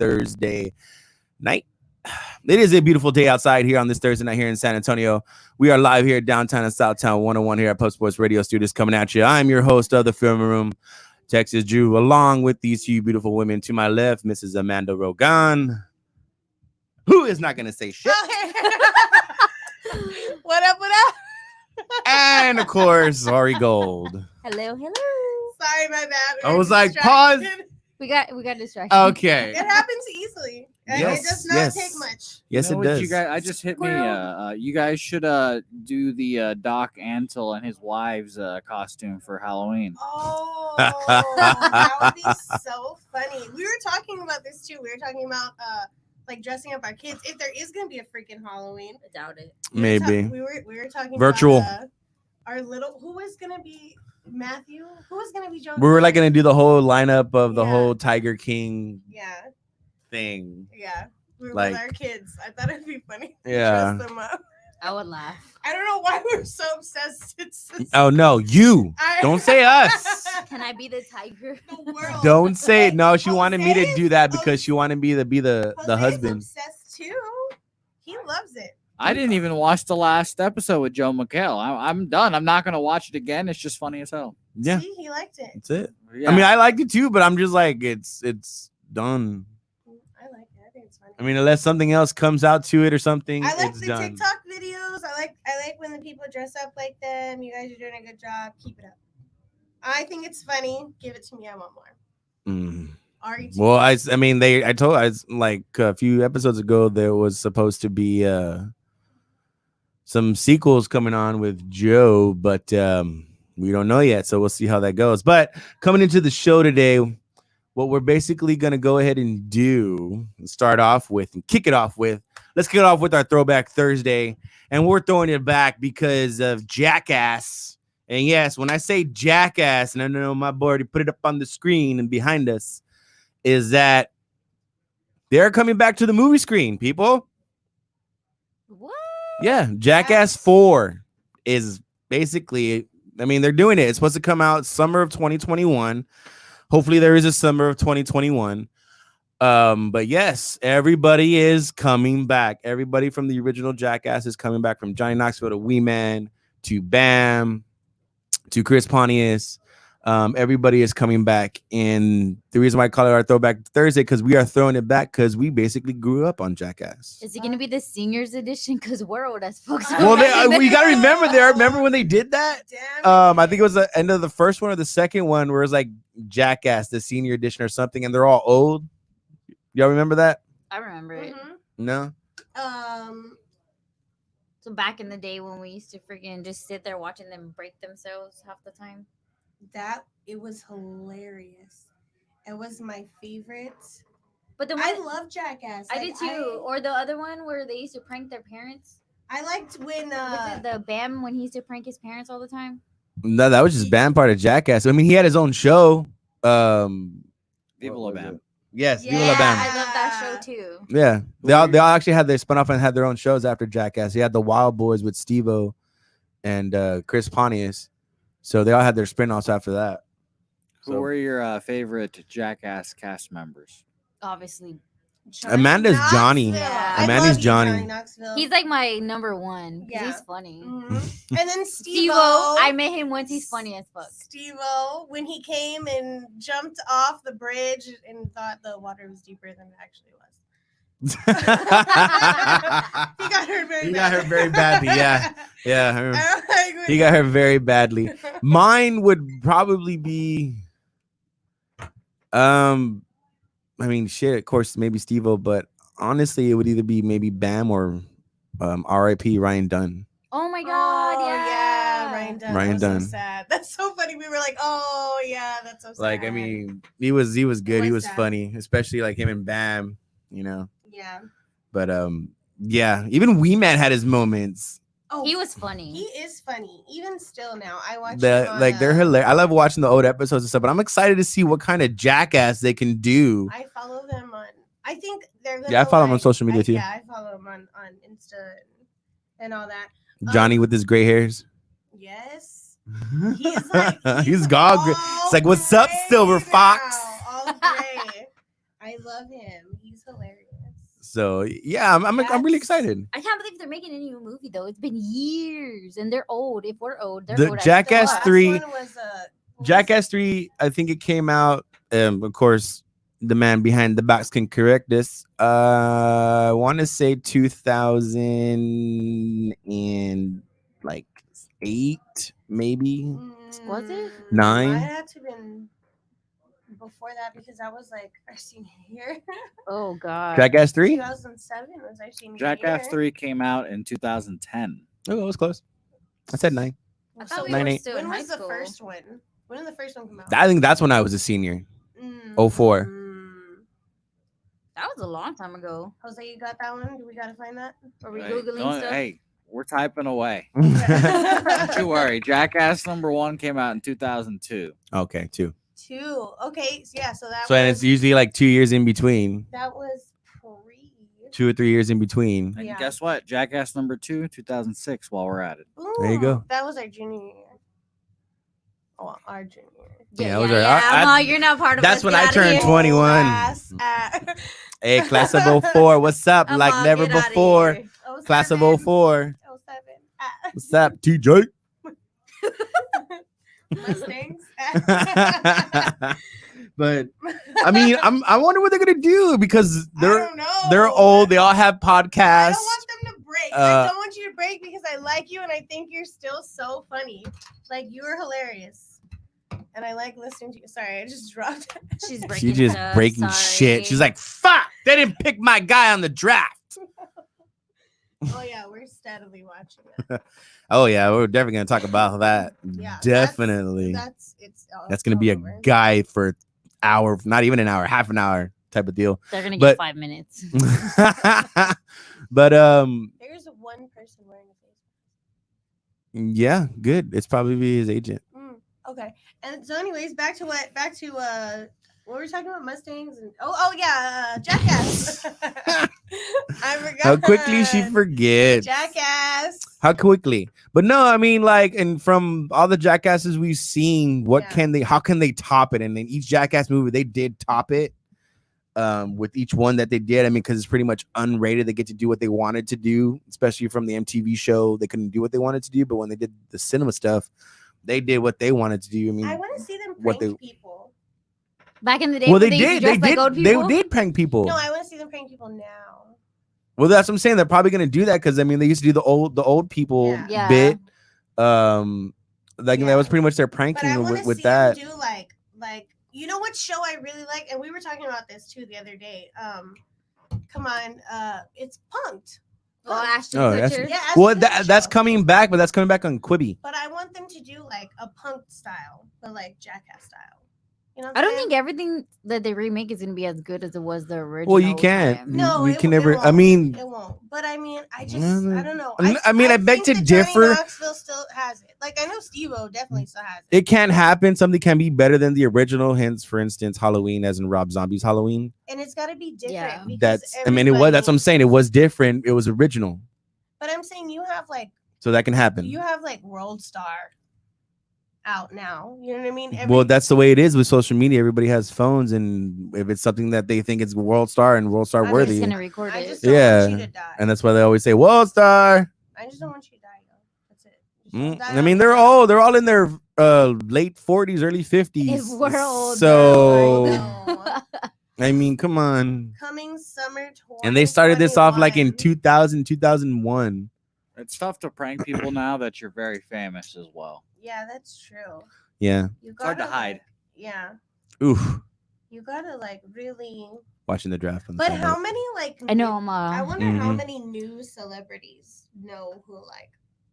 Thursday night. It is a beautiful day outside here on this Thursday night here in San Antonio. We are live here downtown and Southtown 101 here at Pub Sports Radio Studios coming at you. I'm your host of the Film Room, Texas Drew, along with these two beautiful women. To my left, Mrs. Amanda Rogan, who is not going to say shit. What up, what up? And, of course, Ari Gold. Hello. Sorry, my bad. I was like, pause. We got distracted. Okay. It happens easily. Yes, It does not take much. Yes, You know it what, does. You guys, I just hit me. You guys should do the Doc Antle and his wife's costume for Halloween. Oh, that would be so funny. We were talking about this too. We were talking about like dressing up our kids. If there is gonna be a freaking Halloween, I doubt it. Maybe. We were talking Virtual. About, our little who was gonna be Matthew? Who was gonna be Joe? We were like going to do the whole lineup of the Yeah. whole Tiger King Yeah. thing. Yeah. We were Like- with our kids. I thought it'd be funny. to Yeah. Dress them up. I would laugh. I don't know why we're so obsessed. It's Oh, no, you. Don't say us. Can I be the tiger? The world. Don't say it. Hey, No, she wanted me to Jose- do that because she wanted me to be the Jose's husband. obsessed too. He loves it. I didn't even watch the last episode with Joe McHale. I'm done. I'm not gonna watch it again. It's just funny as hell. Yeah, See, he liked it. that's it. Yeah. I mean, I liked it too, but I'm just like, it's done. I like it. I think it's funny. I mean, unless something else comes out to it or something, I like it's the done. TikTok videos. I like when the people dress up like them. You guys are doing a good job. Keep it up. I think it's funny. Give it to me. I want more. Mm. Ari too. Well, I mean, I told like a few episodes ago there was supposed to be some sequels coming on with Joe, but we don't know yet, so we'll see how that goes. But coming into the show today, what we're basically going to go ahead and do and start off with and kick it off with, let's kick it off with our Throwback Thursday, and we're throwing it back because of Jackass. And yes, when I say Jackass, and I know my boy already put it up on the screen and behind us, is that they're coming back to the movie screen, people. What? Yeah, Jackass 4 is basically, I mean, they're doing it. It's supposed to come out summer of 2021. Hopefully there is a summer of 2021. But yes, everybody is coming back. Everybody from the original Jackass is coming back, from Johnny Knoxville to Wee Man to Bam to Chris Pontius. Everybody is coming back, and the reason why I call it our Throwback Thursday, because we are throwing it back because we basically grew up on Jackass. Is it gonna be the seniors edition? Because we're old as folks. Well, we gotta remember when they did that. Damn I think it was the end of the first one or the second one where it was like Jackass, the senior edition or something, and they're all old. Y'all remember that? I remember it. No. So back in the day when we used to freaking just sit there watching them break themselves half the time. It was hilarious. It was my favorite. But the one I love Jackass. I did too. Or the other one where they used to prank their parents. I liked when Was it the Bam when he used to prank his parents all the time? No, that was just Bam part of Jackass. I mean, he had his own show. Viva what La was Bam. it? Yes, Yeah, Viva La Bam. I love that show too. Yeah, they all actually had their spun off and had their own shows after Jackass. You had the Wild Boys with Steve-O and Chris Pontius, so they all had their spin-offs after that. Who So- were your favorite Jackass cast members? Obviously, Amanda's Johnny. Yeah. I Amanda's love you, Johnny. Knoxville. he's like my number one. Yeah. He's funny. Mhm. And then Steve-O, Steve-O. I met him once. He's funny as fuck. Steve-O, when he came and jumped off the bridge and thought the water was deeper than it actually was. He got hurt very He badly. got hurt very badly, yeah. Yeah, I don't like when he got hurt very badly. Mine would probably be, I mean, shit. Of course, maybe Steve-O, but honestly, it would either be maybe Bam or R.I.P. Ryan Dunn. Oh my god, Oh, yeah. Ryan Dunn. Ryan That was Dunn. So sad. That's so funny. We were like, oh yeah, that's so sad. Like, I mean, he was good. He was was sad. funny, especially like him and Bam, you know. yeah. But yeah, even Wee Man had his moments. Oh, He was funny. He is funny, even still now. I watch They're him on, they're hilarious. I love watching the old episodes and stuff, but I'm excited to see what kind of Jackass they can do. I follow them on. I think they're. Gonna, Yeah, I follow them on social media, too. Yeah, I follow them on Insta and all that. Johnny with his gray hairs. Yes, he's like He's all gray. It's like, what's up, gray Silver now, Fox? all gray. I love him. He's So yeah, I'm really That's- excited. I can't believe they're making a new movie though. It's been years, and they're old. If we're old, they're The old. as Jackass fuck. last 3 one was, what was Jackass it? 3, I think it came out. Of course, the man behind the box can correct this. I want to say 2008, maybe. Was it? Nine? Might have to been before that because I was like our senior year. Oh god. Jackass 3? 2007 was our senior Jackass year. 3 came out in 2010. Oh, it was close. I said 9. I So thought we Nine, were eight. still when in high was the school. first one? When did the first one come out? I think that's when I was a senior. 04. That was a long time ago. Jose, you got that one? Do we gotta find that? Are we Hey, googling don't- stuff? hey, we're typing away. Don't you worry. Jackass number 1 came out in 2002. Okay, 2. 2. Okay, yeah. So that So and it's was usually like 2 years in between, that was pre. 2 or 3 years in between. And Yeah. guess what? Jackass number 2, 2006, while we're at it. There you go. Ooh, That was our junior year. Oh, our junior year. Yeah, it was our- you're not part of That's us. when Get I outta turned here. 21. Class at- Hey, class of 04, what's up? I'm Like all, never get outta before. here. Class of 07, 04. 07. at What's up, TJ? Mustangs. But I mean, I wonder what they're gonna do because I they're don't know. they're old. They all have I podcasts. don't want them to break. Uh, I don't want you to break because I like you and I think you're still so funny. Like you are hilarious. And I like listening to you. Sorry, I just dropped. She's breaking She just stuff, breaking sorry. shit. She's like, "Fuck! They didn't pick my guy on the draft." Oh yeah, we're steadily watching it. Oh yeah, we're definitely gonna talk about that. Yeah, Definitely. That's gonna be a over. guy for hour, not even an hour, half an hour type of deal. They're gonna but- get 5 minutes. But There's one person wearing a face. yeah, good. It's probably his agent. Okay. And so anyways, back to what were we talking about? Mustangs and oh yeah, Jackass. I forgot. How quickly she forgets. Jackass. How quickly. But no, I mean, like, and from all the jackasses we've seen, how can they top it? And in each Jackass movie, they did top it. With each one that they did, I mean, because it's pretty much unrated, they get to do what they wanted to do, especially from the MTV show. They couldn't do what they wanted to do, but when they did the cinema stuff, they did what they wanted to do. I mean, I want to see them what prank people. Back in the day, well, when they used to did. They dress like did. old They people? did prank people. No, I want to see them prank people now. Well, that's what I'm saying. They're probably gonna do that because I mean, they used to do the old people Yeah. bit. Like Yeah. that was pretty much their But I pranking want to with see that. them do like you know what show I really like, and we were talking about this too the other day. Come on, it's Punked. Oh, Punked. Ashton Oh, that's- Kutcher. Yeah, Well, Ashton Kutcher that's show. coming back, but that's coming back on Quibi. But I want them to do like a Punked style, but like Jackass style. You know what I I'm don't saying? think everything that they remake is gonna be as good as it was the original. Well, you can't. time. No, we it can w- it never. I won't. mean, It won't. But I mean, I just Mm, I don't know. I mean, I beg think to that Johnny differ. Knoxville still has it. Like I know Steve-O definitely still has it. it can happen. Something can be better than the original. Hence, for instance, Halloween, as in Rob Zombie's Halloween. And it's got to be different. Yeah. because That's. I mean, it was. That's what I'm everybody- saying. It was different. It was original. But I'm saying you have like So that can happen. World Star out now. You know what I mean? Well, that's the way it is with social media. Everybody has phones, and if it's something that they think is World Star and World Star I'm We're just worthy, gonna record I it. just don't Yeah. want you to die. and that's why they always say World Star. I just don't want you to die, though. That's it. Just don't die I mean, on they're the all in their late 40s, early 50s. If we're old, So they're No. I mean, come on. Coming summer 2021. And they started this off like in 2000, 2001. It's tough to prank people now that you're very famous as well. Yeah, that's true. Yeah. You It's hard to gotta, hide. like- yeah, Oof. you gotta like really. Watching the draft. On the But side how note. many like? I know. I wonder how Mhm. many new celebrities know who like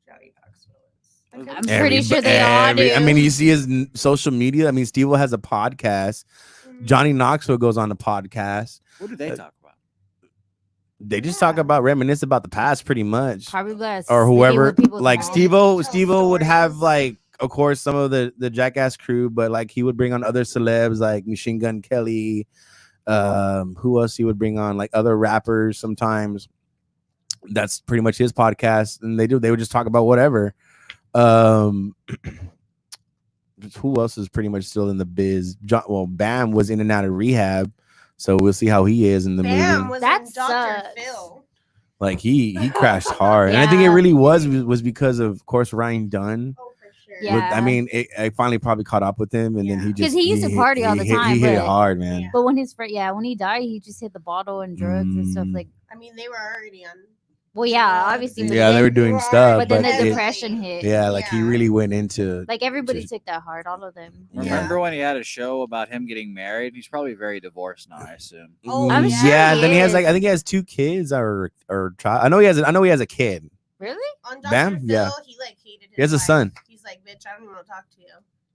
Johnny Knoxville is. I I'm couldn't- pretty sure they all do. I mean, you see his social media. I mean, Steve has a podcast. Mhm. Johnny Knoxville goes on a podcast. What do they talk about? They just talk Yeah. about reminisce about the past, pretty much, Probably less. or whoever. Like mom. Steve-O Tell would have stories. like, of course, some of the Jackass crew, but like he would bring on other celebs like Machine Gun Kelly. Who else he would bring on? Like other rappers sometimes. That's pretty much his podcast, and they would just talk about whatever. Who else is pretty much still in the biz? Bam was in and out of rehab, So we'll see how he is in the Bam movie. was That in Dr. sucks. Phil. Like he crashed hard, and I think it Yeah. really was because of course Ryan Dunn. Oh, for sure. Yeah. I mean, I finally probably caught up with him, and then Yeah. he 'Cause just he used to party all the hit- time, He hit it but- hard, man. Yeah. But when when he died, he just hit the bottle and drugs and stuff Mm. like. I mean, they were already on. Well, yeah, drugs. obviously. but Yeah, they then- were doing Right. stuff, But then but the it- depression hit. yeah, like he Yeah. really went into. Like everybody Just- took that hard, all of them. Yeah. Remember when he had a show about him getting married? He's probably very divorced now, I assume. Oh, I'm yeah, sure and he then he has is. like I think he has 2 kids or child. I know he has a kid. Really? On Dr. Bam? Phil, Yeah. he like hated his He has a wife. son. He's like, bitch, I don't even want to talk to you.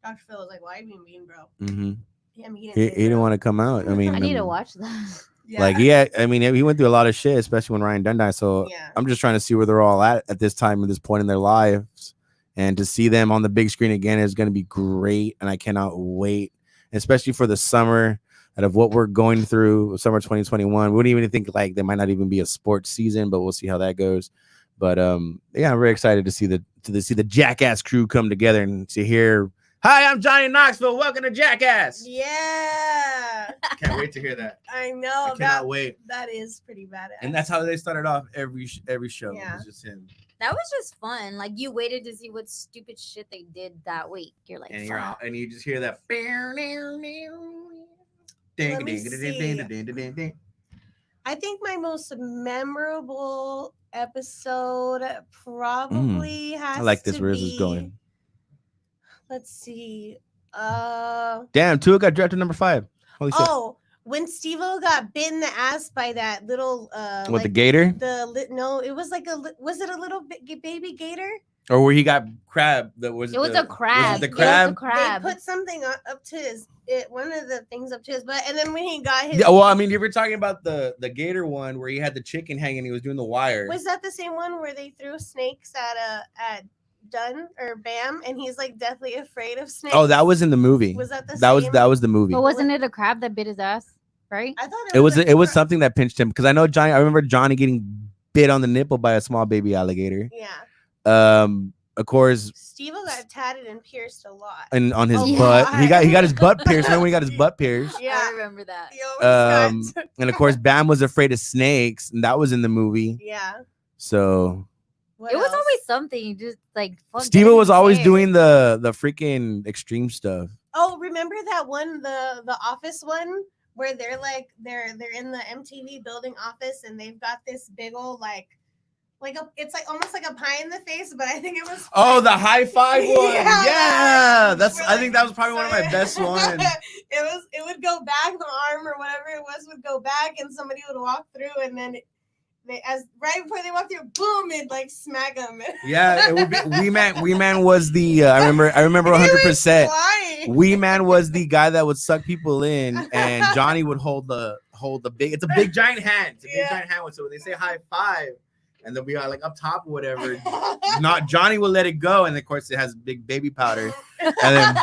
Dr. Phil was like, why are you being mean, bro? Hmm Yeah, I mean, He didn't want to come out. I mean, I need to watch that. Yeah. like I mean, he went through a lot of shit, especially when Ryan Dunn died. So Yeah. I'm just trying to see where they're all at this time, at this point in their lives, and to see them on the big screen again is going to be great, and I cannot wait, especially for the summer. Out of what we're going through, summer 2021, we wouldn't even think like there might not even be a sports season, but we'll see how that goes. But yeah, I'm very excited to see the Jackass crew come together and to hear. Hi, I'm Johnny Knoxville. Welcome to Jackass. Yeah. Can't wait to hear that. I know. I cannot wait. That is pretty badass. And that's how they started off every show. Yeah. It's just him. That was just fun. Like you waited to see what stupid shit they did that week. You're like, And you're "Fuck." out, and you just hear that. Let me see. I think my most memorable episode probably has I like this to where this is be- going. Let's see. Damn, Tua got drafted number 5. Holy shit! Oh, when Steve-O got bit in the ass by that little With like the gator, no, it was like was it a little baby gator? or where he got crab? That was It was the, a crab. Was it the It was crab? a crab. They put something up to his one of the things up to his butt, and then when he got his Yeah, well, I mean, if you're talking about the gator one where he had the chicken hanging, he was doing the wire. was that the same one where they threw snakes at Dunn or Bam, and he's like deathly afraid of snakes? Oh, that was in the movie. Was that the that was same? that was the movie. But wasn't it a crab that bit his ass? Right? I thought It was like it was cra- something that pinched him because I know Johnny. I remember Johnny getting bit on the nipple by a small baby alligator. Yeah, Of course, Steve-O got tatted and pierced a lot. and on his Oh, butt, he got God. his butt pierced. Remember when he got his butt pierced? I Yeah, remember that. he always got- And of course, Bam was afraid of snakes, and that was in the movie. yeah. So What It was else? always something. Just like fuck, Steve get was in always there. doing the freaking extreme stuff. Oh, remember that one, the office one, where they're like they're in the MTV building office, and they've got this big old it's like almost like a pie in the face, but I think it was. Oh, the high five one. Yeah, Yeah, that's. We're I think like, that was probably one of my best ones. It would go back, the arm or whatever it was would go back, and somebody would walk through, and then right before they walk through, boom, it'd like smack them. Yeah, it would be. Wee Man was the. I remember 100%. Wee Man was the guy that would suck people in, and Johnny would hold the big. It's a big giant hand. It's a big Yeah. giant hand. So when they say high five, and they'll be like up top or whatever. Not Johnny will let it go, and of course it has big baby powder. And then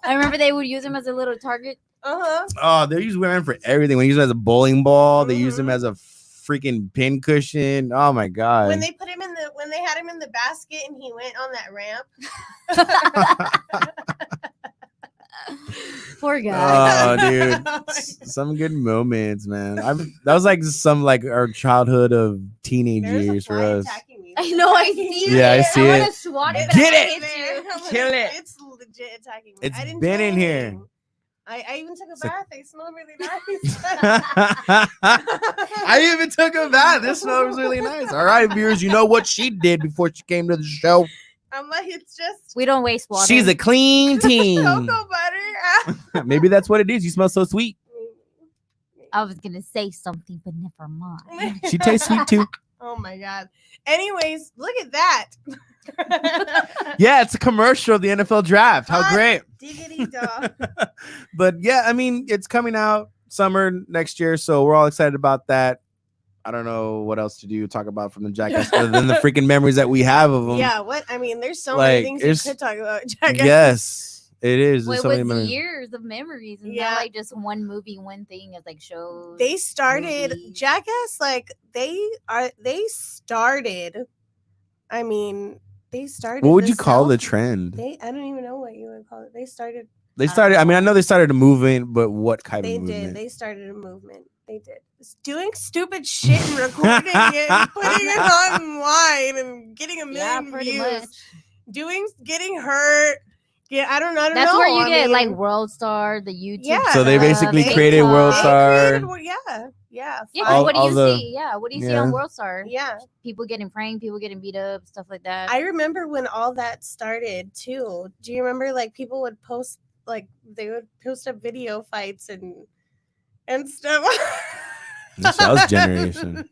I remember they would use him as a little target. oh, they use Wee Man for everything. When they use him as a bowling ball, they use him Mhm. as a freaking pin cushion. Oh my god. When they had him in the basket and he went on that ramp. Poor guy. Oh, dude, some good moments, man. That was like some like our childhood of teenage There's a years for fly us. attacking me. I know, I see Yeah, I it. see I it. want to swat it, but Get I it! can't hit you. Kill it. It's legit attacking me. It's I didn't been do in here. anything. I even took a So- bath. They smell really nice. I even took a bath. This smells really nice. All right, viewers, you know what she did before she came to the show. I'm like, it's just We don't waste water. She's a clean team. cocoa butter. Maybe that's what it is. You smell so sweet. I was gonna say something, but never mind. She tastes sweet too. Oh my god. Anyways, look at that. Yeah, it's a commercial of the NFL draft. How Hot great. Diggity dog. But yeah, I mean, it's coming out summer next year, so we're all excited about that. I don't know what else to do, talk about from the Jackass other than the freaking memories that we have of them. Yeah, what I mean, there's so Like, many things it's- you could talk about. Jackass. Yes, it is. Well, There's it so many was memories. years of memories, and Yeah. not like just one movie, one thing. It's like shows. They started movies. Jackass, like they started. I mean, they started. What would the you call the self- trend? I don't even know what you would call it. They started They don't started. I mean, I know. know they started a movement, but what kind They of movement? did. They started a movement. They did. It's doing stupid shit and recording it and putting it online and getting a Yeah, million pretty views. much. Getting hurt. Yeah, I don't know. That's where you I get like mean, World Star, the YouTube. Yeah. So they stuff, basically created TikTok. World Star. yeah. Yeah, 'cause All- what do all you the- see? Yeah, what do you see yeah. on World Star? Yeah. People getting pranked, people getting beat up, stuff like that. I remember when all that started too. Do you remember like people would post like they would post up video fights and stuff? That's y'all's generation.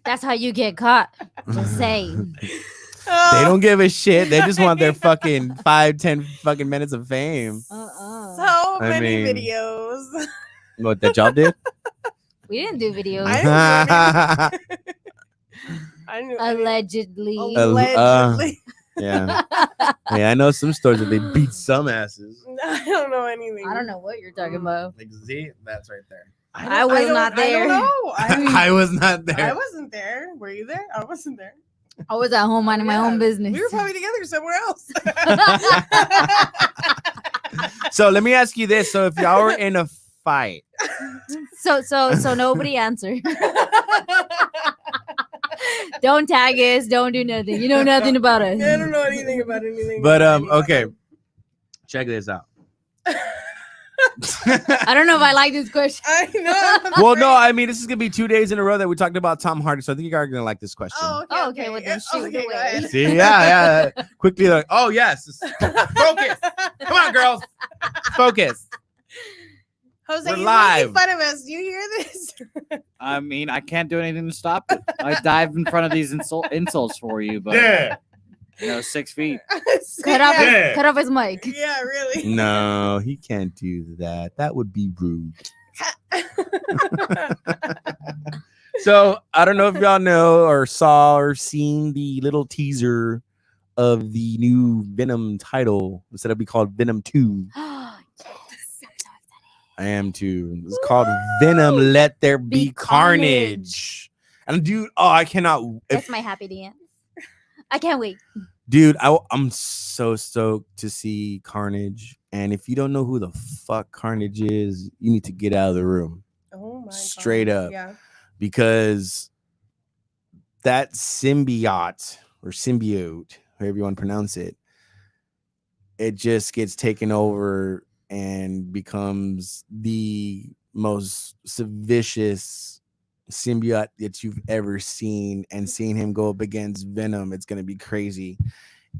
That's how you get caught. Just saying. They don't give a shit. They just want their fucking 5-10 fucking minutes of fame. So I many mean- videos. What that y'all did? We didn't do videos. I knew. Allegedly. Allegedly. Yeah. Yeah, I know some stories that they beat some asses. I don't know anything. I don't know what you're talking about. Like, see, that's right there. I was not there. I don't know. I was not I there. wasn't there. Were you there? I wasn't there. I was at home minding my Yeah, own business. We were probably together somewhere else. So let me ask you this: so if y'all were in a fight, so nobody answered. Don't tag us. Don't do nothing. You know nothing about us. I don't know anything about anything. but about anybody. okay, check this out. I don't know if I like this question. I know. Well, no, I mean this is gonna be 2 days in a row that we talked about Tom Hardy, so I think you guys are gonna like this question. Oh, okay. Oh, okay, well, then shoot Okay, away. go ahead. See, yeah. Quickly, like, oh yes, focus. Come on, girls, focus. Jose, We're he's live. making fun of us. Do you hear this? I mean, I can't do anything to stop it. I dive in front of these insults for you, but you know, 6 feet. Cut off, Yeah. cut off his mic. Yeah, really. No, he can't do that. That would be rude. So I don't know if y'all know or saw or seen the little teaser of the new Venom title. Instead of be called Venom 2. I am too. It's called Venom Let There Be Be Carnage. And dude, oh, I cannot. That's my happy dance. I can't wait. Dude, I'm so stoked to see Carnage. And if you don't know who the fuck Carnage is, you need to get out of the room. Oh my Straight God. up. Yeah. Because that symbiote or symbiote, however you want to pronounce it, it just gets taken over and becomes the most vicious symbiote that you've ever seen. And seeing him go up against Venom, it's going to be crazy.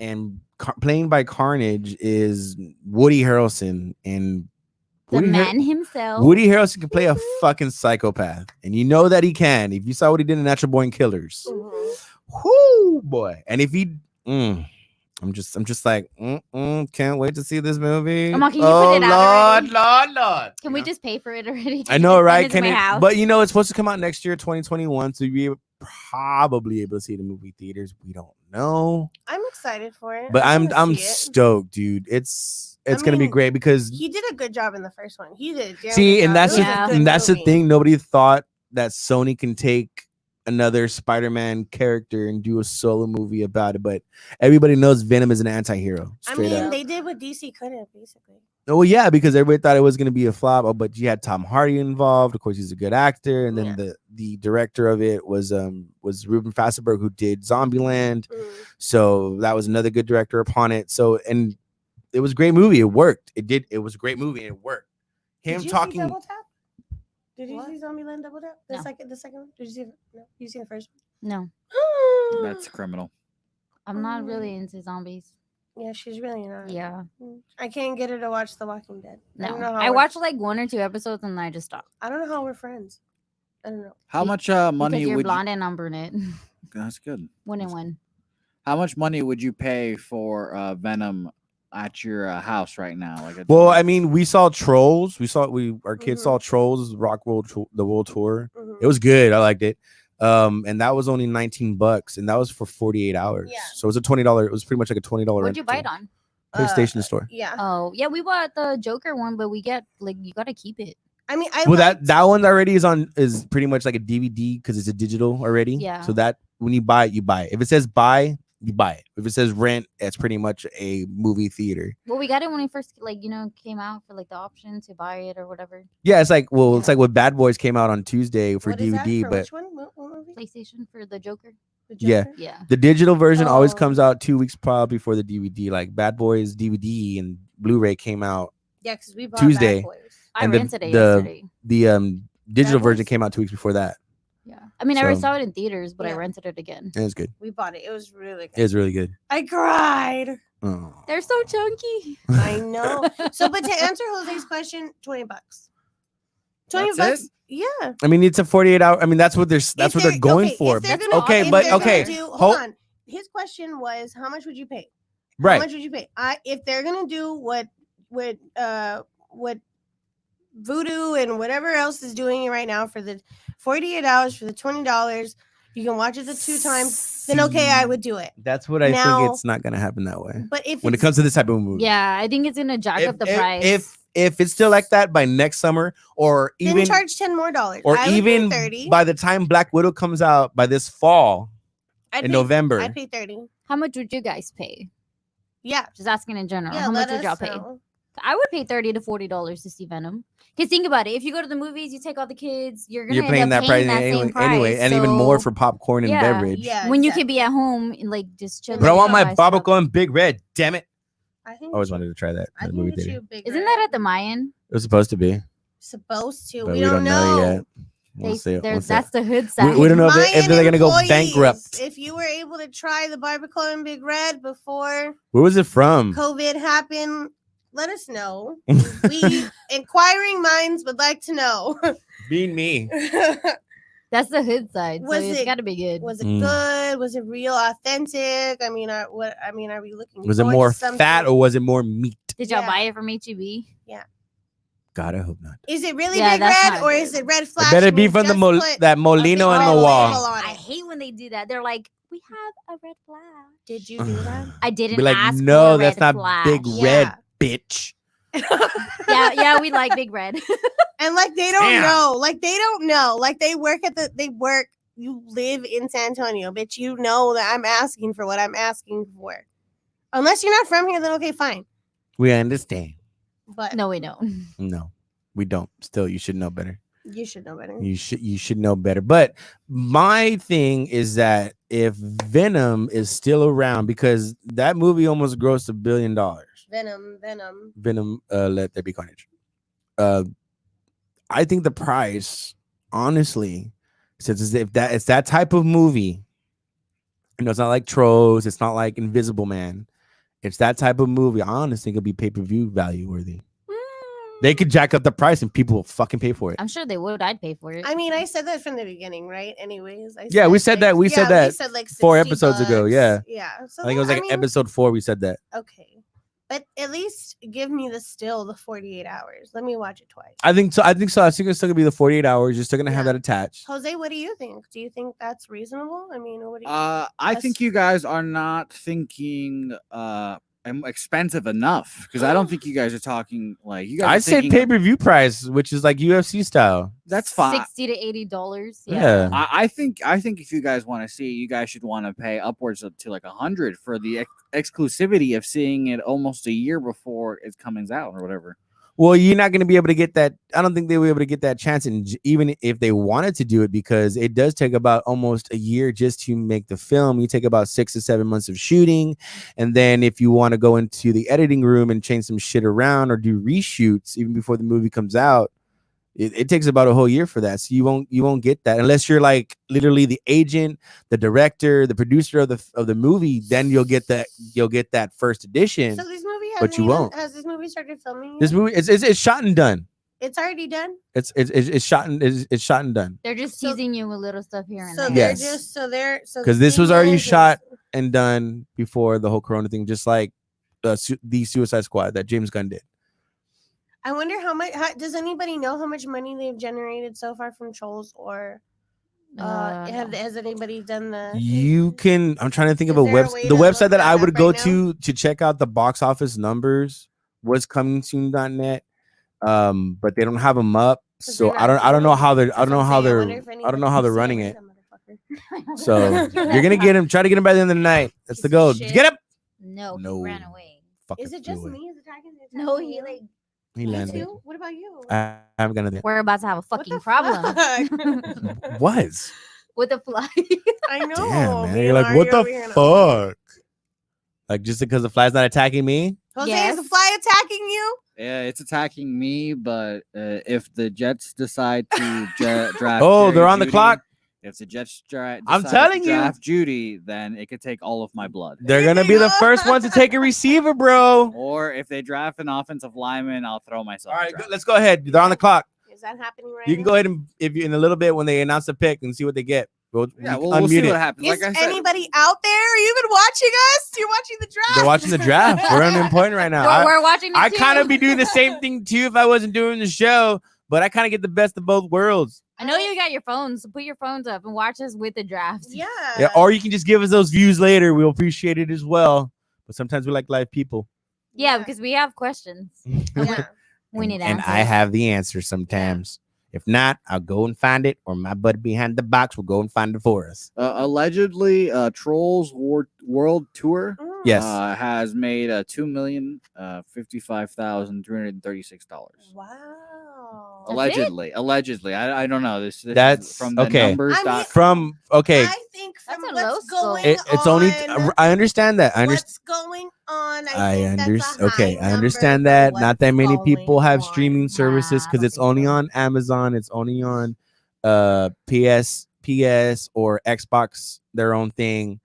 And playing by Carnage is Woody Harrelson. And The Woody man himself. Woody Harrelson can play a fucking psychopath, and you know that he can. If you saw what he did in Natural Born Killers, Mhm. whoo boy! And if he, I'm just like, can't wait to see this movie. Come on, can you oh put it out Lord, already? Lord. Can we just pay for it already? I know, right? Can Can it? house? But you know, it's supposed to come out next year, 2021. So you'll be probably able to see the movie theaters. We don't know, I'm excited for it. but I I'm wanna see it. stoked, dude. It's gonna be mean, great because He did a good job in the first one. He did. a damn see, good and job. that's It was Yeah. a good and that's the movie. thing. Nobody thought that Sony can take another Spider-Man character and do a solo movie about it, but everybody knows Venom is an anti-hero. I Straight mean, up. they did what DC couldn't, basically. Well, yeah, because everybody thought it was going to be a flop. Oh, but you had Tom Hardy involved. Of course, he's a good actor, and then Yeah. the director of it was Ruben Fassenberg, who did Zombieland. Mm. So that was another good director upon it. So and it was a great movie. It worked. It did. It was a great movie, and it worked. Him Did you talking. See Double Tap? Did you What? see Zombieland Double Tap? The No. second one? Did you see it? No, you seen the first No, one? That's criminal. I'm not really into zombies. Yeah, she's really not. Yeah, I can't get her to watch The Walking Dead. I no. don't know how I we're- watched like 1 or 2 episodes and I just stopped. I don't know how we're friends. I don't know. How Be- much Because money you're would blonde and I'm brunette. that's good. 1 and 1. How much money would you pay for Venom at your house right now? Like, Well, I mean, we saw Trolls. Our kids Mhm. saw Trolls, the World Tour. Mhm. It was good. I liked it. And that was only $19, and that was for 48 hours. Yeah. So it was a $20. It was pretty much like a $20. What'd you buy it on? PlayStation Store. Yeah. Oh, yeah, we bought the Joker one, but we get like you gotta keep it. I mean, I Well, liked- that one already is pretty much like a DVD because it's a digital already. Yeah. So that when you buy it, you buy it. If it says buy, you buy it. If it says rent, it's pretty much a movie theater. Well, we got it when it first came out for like the option to buy it or whatever. Yeah, it's like it's Yeah. like what Bad Boys came out on Tuesday for What is that? DVD, For but which one? What movie? PlayStation for the Joker. The Yeah. Joker? Yeah. the digital version always Oh. comes out 2 weeks probably before the DVD. Like Bad Boys DVD and Blu-ray came out. Yeah, because we bought Tuesday. Bad Boys. I And the- rented it the- yesterday. The digital Bad version Boys? came out 2 weeks before that. Yeah. I mean, I already So- saw it in theaters, but I Yeah. rented it again. It was good. We bought it. It was really good. It was really good. I cried. Oh. They're so chunky. I know. So, but to answer Jose's question, $20. 20 That's bucks. it? Yeah. I mean, it's a 48-hour. I mean, that's what If they're going okay, for. if they're That's gonna- okay, if but they're gonna okay. hold on. His question was, how much would you pay? How Right. much would you pay? If they're gonna do what Voodoo and whatever else is doing right now for the 48 hours for the $20, you can watch it the 2 times. Then okay, I would do it. That's what I Now- think. It's not gonna happen that way But if when it it's- comes to this type of movie. Yeah, I think it's gonna jack up the price. If it's still like that by next summer, or then even charge $10 more. or I would pay even 30. by the time Black Widow comes out by this fall I'd in pay- November, I'd pay 30. How much would you guys pay? Yeah. Just asking in general. Yeah. How much let would y'all us pay? know. I would pay $30 to $40 to see Venom. Because think about it. If you go to the movies, you take all the kids, you're gonna you're end paying up that price paying that anyway, same price. anyway, and even more So for popcorn and yeah. beverage. Yeah. when you exactly. could be at home and like just chill. But I want my buy stuff. Babako Big Red. Damn it! I think I always wanted to try that I at the think movie it's theater. you, Big Isn't Red. that at the Mayan? It was supposed to be, Supposed to. but We don't know. yet. We'll see. That's the hood side. We don't know if Mayan they're gonna go employees, bankrupt. If you were able to try the barbacoa and Big Red before Where was it from? COVID happened, let us know. We inquiring minds would like to know. Being me. That's the hood side. Was so it's it- got to be good. Was it Mm. good? Was it real authentic? I mean, are we looking? Was it forward to more something? fat or was it more meat? Did y'all Yeah. buy it from HEB? God, I hope not. Is it really Yeah, Big that's Red not or good. is it Red It Flash? better and be you from the just put that a Molino big in the red wall. label on I it? hate when they do that. They're like, we have a red flag. Did you do that? I didn't Be like, ask no, for a that's red not flag. Big Yeah. Red, bitch. yeah, we like big red. And like they don't Damn. know. Like they don't know. Like they work. You live in San Antonio, bitch. You know that I'm asking for what I'm asking for. Unless you're not from here, then okay, fine. We understand. But No, we don't. No, we don't. Still, you should know better. you should know better. You should know better. But my thing is that if Venom is still around, because that movie almost grossed $1 billion. Venom. Let There Be Carnage. I think the price, honestly, since if that it's that type of movie, it's not like Trolls, it's not like Invisible Man. It's that type of movie. I honestly think it'll be pay-per-view value worthy. They could jack up the price and people will fucking pay for it. I'm sure they would. I'd pay for it. I mean, I said that from the beginning, right? Anyways, Yeah, we said that. We said that like 4 60 episodes ago, bucks. yeah. Yeah. So I think it was that- like mean, episode 4 we said that. Okay, but at least give me the 48 hours. Let me watch it twice. I think so. I think it's still gonna be the 48 hours. You're still gonna have Yeah. that attached. Jose, what do you think? Do you think that's reasonable? I mean, what do you? I That's- think you guys are not thinking expensive enough because I don't think you guys are talking like you guys. I are said thinking- pay-per-view price, which is like UFC style. That's fine. $60 to $80. Yeah. I think if you guys want to see it, you guys should want to pay upwards of to like 100 for the exclusivity of seeing it almost a year before it comes out or whatever. Well, you're not going to be able to get that. I don't think they'll be able to get that chance, and even if they wanted to do it, because it does take about almost a year just to make the film. You take about 6 to 7 months of shooting, and then if you want to go into the editing room and change some shit around or do reshoots even before the movie comes out, it takes about a whole year for that. So you won't get that unless you're like literally the agent, the director, the producer of the movie. Then you'll get that first edition. So this movie But hasn't you even, won't. has this movie started filming? This yet? movie it's shot and done. It's already done. It's shot and done. They're just So- teasing you with little stuff here and So there. they're Yes. just so they're so Because the this was thing already is shot and done before the whole Corona thing, just like the Suicide Squad that James Gunn did. I wonder how much. Does anybody know how much money they've generated so far from Trolls, or has anybody done the? You can. I'm trying to think of Is a there a website. way The to website look that I that would up go right now? to check out the box office numbers was comingsoon.net. But they don't have them up, so I don't know how they're running it. motherfucker. So you're gonna get him. Try to get him by the end of the night. That's the Piece of goal. Did you shit. get him? No, No. he ran away. Fucking Is it flew just away. me? Is attacking? No, he like. He You landed. too? What about you? I haven't got nothing. We're about to have a What fucking the problem fuck? Was. with the fly. I know. Damn, man. me You're and like, what Ari the over here in a- fuck? Like, just because the fly's not attacking me? Jose, Yes. is the fly attacking you? Yeah, it's attacking me, but if the Jets decide to draft, Oh, they're Jerry on the Jeudy, clock. If the Jets I'm decide telling to you. draft Judy, then it could take all of my blood. They're going to be the first ones to take a receiver, bro. Or if they draft an offensive lineman, I'll throw myself. All a right, draft. let's go ahead. They're on the clock. Is that happening right You can now? go ahead and, if you in a little bit, when they announce the pick and see what they get. Yeah, We'll we'll see unmute what it. happens. Is Like I said, anybody out there? Are you even watching us? You're watching the draft. They're watching the draft. We're unemployed right now. We're watching. It I too. kind of be doing the same thing too if I wasn't doing the show, but I kind of get the best of both worlds. I know you got your phones, so put your phones up and watch us with the draft. Yeah. Yeah, or you can just give us those views later. We'll appreciate it as well. But sometimes we like live people. Yeah, because we have questions. yeah. We need and answers. I have the answer sometimes. If not, I'll go and find it, or my buddy behind the box will go and find it for us. allegedly, Trolls World Tour Mm. Yes. has made $2,055,336. Wow. That's it? Allegedly. I don't know. This That's- is from the okay. numbers. I mean, From okay, I think from That's a what's low going scope. it's only. on, I understand that. I understand. what's going on. I think that's a understand. Okay, high I number understand for that. Not that what's many people going have on. streaming services Nah, I because don't it's think only so. on Amazon. It's only on PS or Xbox, their own thing.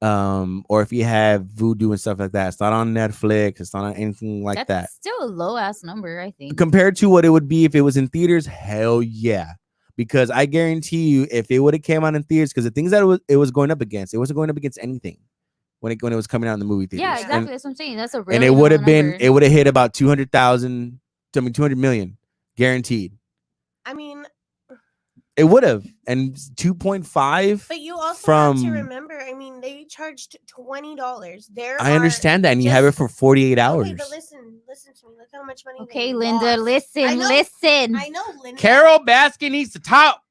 Or if you have Vudu and stuff like that, it's not on Netflix. It's not on anything like That's that. still a low ass number, I think. Compared to what it would be if it was in theaters, hell yeah. Because I guarantee you, if it would have came out in theaters, because the things that it was going up against, it wasn't going up against anything when it was coming out in the movie theaters. Yeah, And- exactly. That's what I'm saying. That's a really And it would low have been, number. it would have hit about 200,000, 200 million, guaranteed. I mean, It would have, and 2.5. but you also have From- to remember. I mean, they charged $20. I understand that, and you have it just- for 48 hours. Okay, but listen to me. Look how much money. Okay, they Linda, lost. listen, know- listen. I know, Linda. Carol Baskin needs to talk.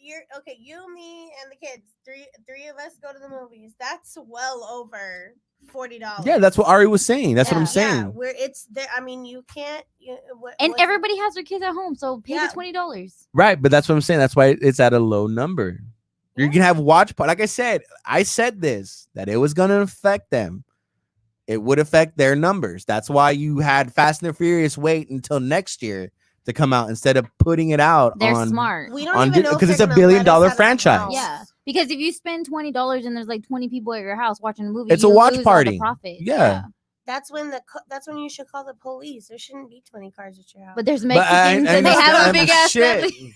You're okay. You, me, and the kids. Three of us go to the movies. That's well over $40. Yeah, that's what Ari was saying. That's what I'm Yeah. saying. Yeah, where it's there. I mean, you can't. And what- everybody has their kids at home, so pay Yeah. the $20. Right, but that's what I'm saying. That's why it's at a low number. You can Yeah. have watch party. Like I said this, that it was going to affect them. It would affect their numbers. That's why you had Fast and the Furious wait until next year to come out instead of putting it out They're on. smart. We don't on even di- know if 'cause it's they're a gonna $1 billion let us out of the franchise. house. Yeah, because if you spend $20 and there's like 20 people at your house watching a movie, It's a you watch lose all the party. profit. Yeah. That's when that's when you should call the police. There shouldn't be 20 cars at your house. But there's But I Mexicans and they have a understand, big but ass shit. family.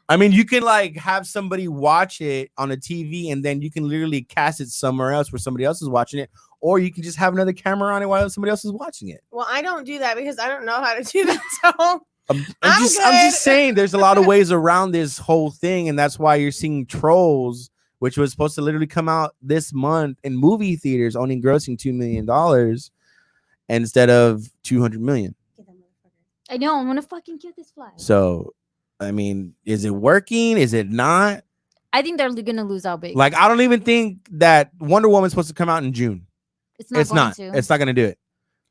I mean, you can like have somebody watch it on a TV and then you can literally cast it somewhere else where somebody else is watching it, or you can just have another camera on it while somebody else is watching it. well, I don't do that because I don't know how to do that. So I'm I'm just good. saying there's a lot of ways around this whole thing, and that's why you're seeing Trolls, which was supposed to literally come out this month in movie theaters, only grossing $2 million instead of 200 million. Get that motherfucker. I know. I'm gonna fucking kill this fly. So, I mean, is it working? Is it not? I think they're gonna lose out big. Like, I don't even think that Wonder Woman's supposed to come out in June. it's not. It's going not. To. It's not going to do it.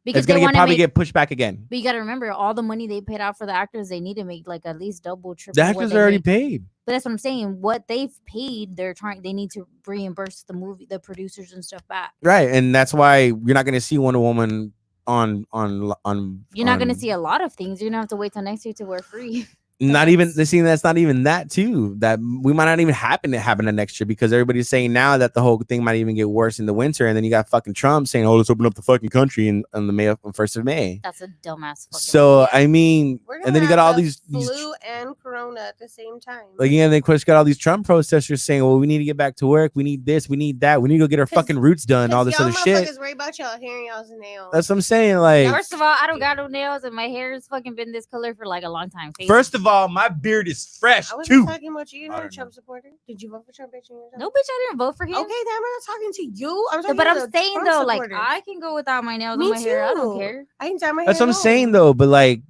because It's going they to want to probably make. get pushed back again. But you got to remember, all the money they paid out for the actors, they need to make like at least double, triple. The what actors they are already make. paid. But that's what I'm saying. What they've paid, they need to reimburse the producers and stuff back. Right. And that's why you're not going to see Wonder Woman on. You're not gonna see a lot of things. You're gonna have to wait till next year to wear free. Not even that's not even that too. That we might not even happen next year because everybody's saying now that the whole thing might even get worse in the winter, and then you got fucking Trump saying, "Oh, let's open up the fucking country on the 1st of May." That's a dumbass. Fucking So I mean, We're and then you got gonna all have these flu and corona at the same time. like yeah, and then of course you got all these Trump protesters saying, "Well, we need to get back to work. We need this. We need that. We need to go get our 'Cause- fucking roots done. All this y'all other shit." motherfuckers worry about y'all hair and y'all's nails. That's what I'm saying. Like, First of all, I don't got no nails, and my hair has fucking been this color for like a long time. first of all, my beard is fresh I wasn't too. talking about you. You're I not a don't know. Trump supporter. Did you vote for Trump? Bitch, in your no, bitch, I didn't vote for him. Okay, then I'm not talking to you. I'm talking But to I'm the saying Trump though, like supporters. I can go without my nails Me on my hair. I don't too. care. I can dye my That's hair. what I'm saying though. But like,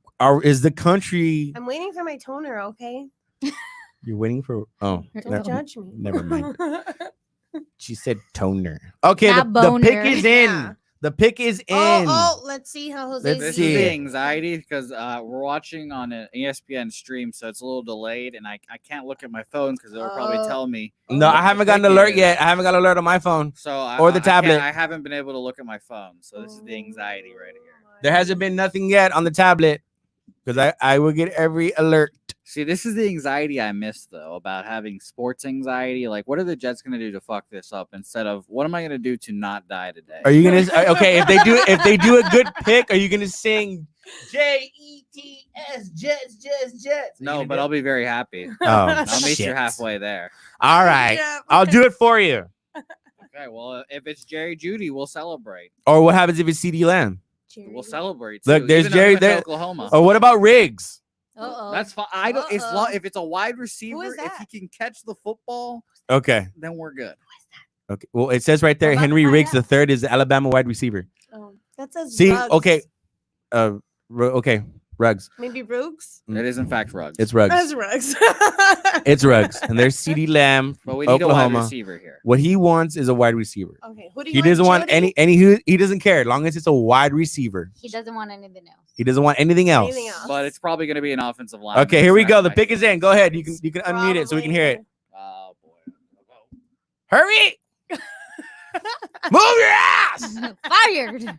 is the country? I'm waiting for my toner. Okay. You're waiting for. Oh, Don't judge me. never mind. She said toner. Okay, the Not pick boner. is in. Yeah. The pick is in. Let's see how Jose. Let's This see. is the anxiety because we're watching on an ESPN stream, so it's a little delayed, and I can't look at my phone because they'll probably Oh. tell me. No, what I the haven't gotten an pick alert is. yet. I haven't got an alert on my phone So Or the I tablet. I haven't been able to look at my phone, so this is the anxiety right here. There hasn't been nothing yet on the tablet because I will get every alert. See, this is the anxiety I miss though about having sports anxiety. Like, what are the Jets gonna do to fuck this up instead of what am I gonna do to not die today? Are you gonna okay? If they do a good pick, are you gonna sing Jets, Jets? No, but I'll be very happy. Oh, I'll meet you shit. halfway there. All right, Yeah, I'll okay. do it for you. Okay, well, if it's Jerry Judy, we'll celebrate. Or what happens if it's CD Lamb? We'll celebrate. Look, too, there's even though Jerry he went to there- Oklahoma. Or what about Riggs? Uh-oh. That's fine. I don't. Uh-oh. If it's a wide receiver, is if that? he can catch the football, Okay, then we're good. okay. Well, it says right there, Well, Henry find Riggs out. the third is the Alabama wide receiver. Oh, that says. See, Ruggs. okay, okay, Ruggs. Maybe Ruggs. It is in fact Ruggs. It's Ruggs. That's Ruggs. It's Ruggs, and there's CD Lamb. But we need a wide Oklahoma. receiver here. What he wants is a wide receiver. Okay, who do you He doesn't want Jody? he doesn't care as long as it's a wide receiver. He doesn't want anything else. He doesn't want anything else. Anything else. But it's probably going to be an offensive line. Okay, here we go. The pick is in. Go ahead. You can unmute it so we can hear it. Oh boy. Hurry! Move your ass! Fired.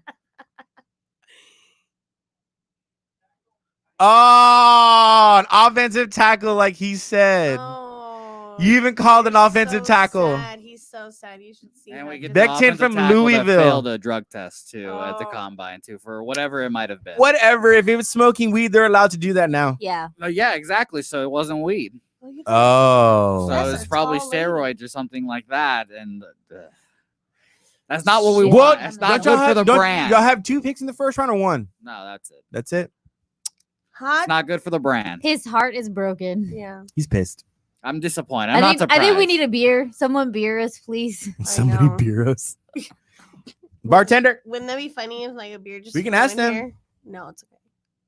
Oh, an offensive tackle, like he said. Oh, You even called an you're offensive so tackle. Sad. He's so sad. You should see. And we that get kid. the Becton offensive from tackle that Louisville. failed a drug test too at the Oh. combine too for whatever it might have been. Whatever. If it was smoking weed, they're allowed to do that now. Yeah. Yeah, exactly. So it wasn't weed. Well, you Oh. So That's it's a probably tall lady. steroids or something like that, and that's not what we Shit. want. What? It's not Don't y'all good for have- the don't brand. Y'all have 2 picks in the first round or 1? No, that's it. That's it. Hot. It's not good for the brand. His heart is broken. Yeah. He's pissed. I'm disappointed. I'm not I surprised. think we need a beer. Someone beer us, please. Somebody know. beer us. Bartender. Wouldn't that be funny if like a beer just? We can flew ask in them. Here? No, it's okay.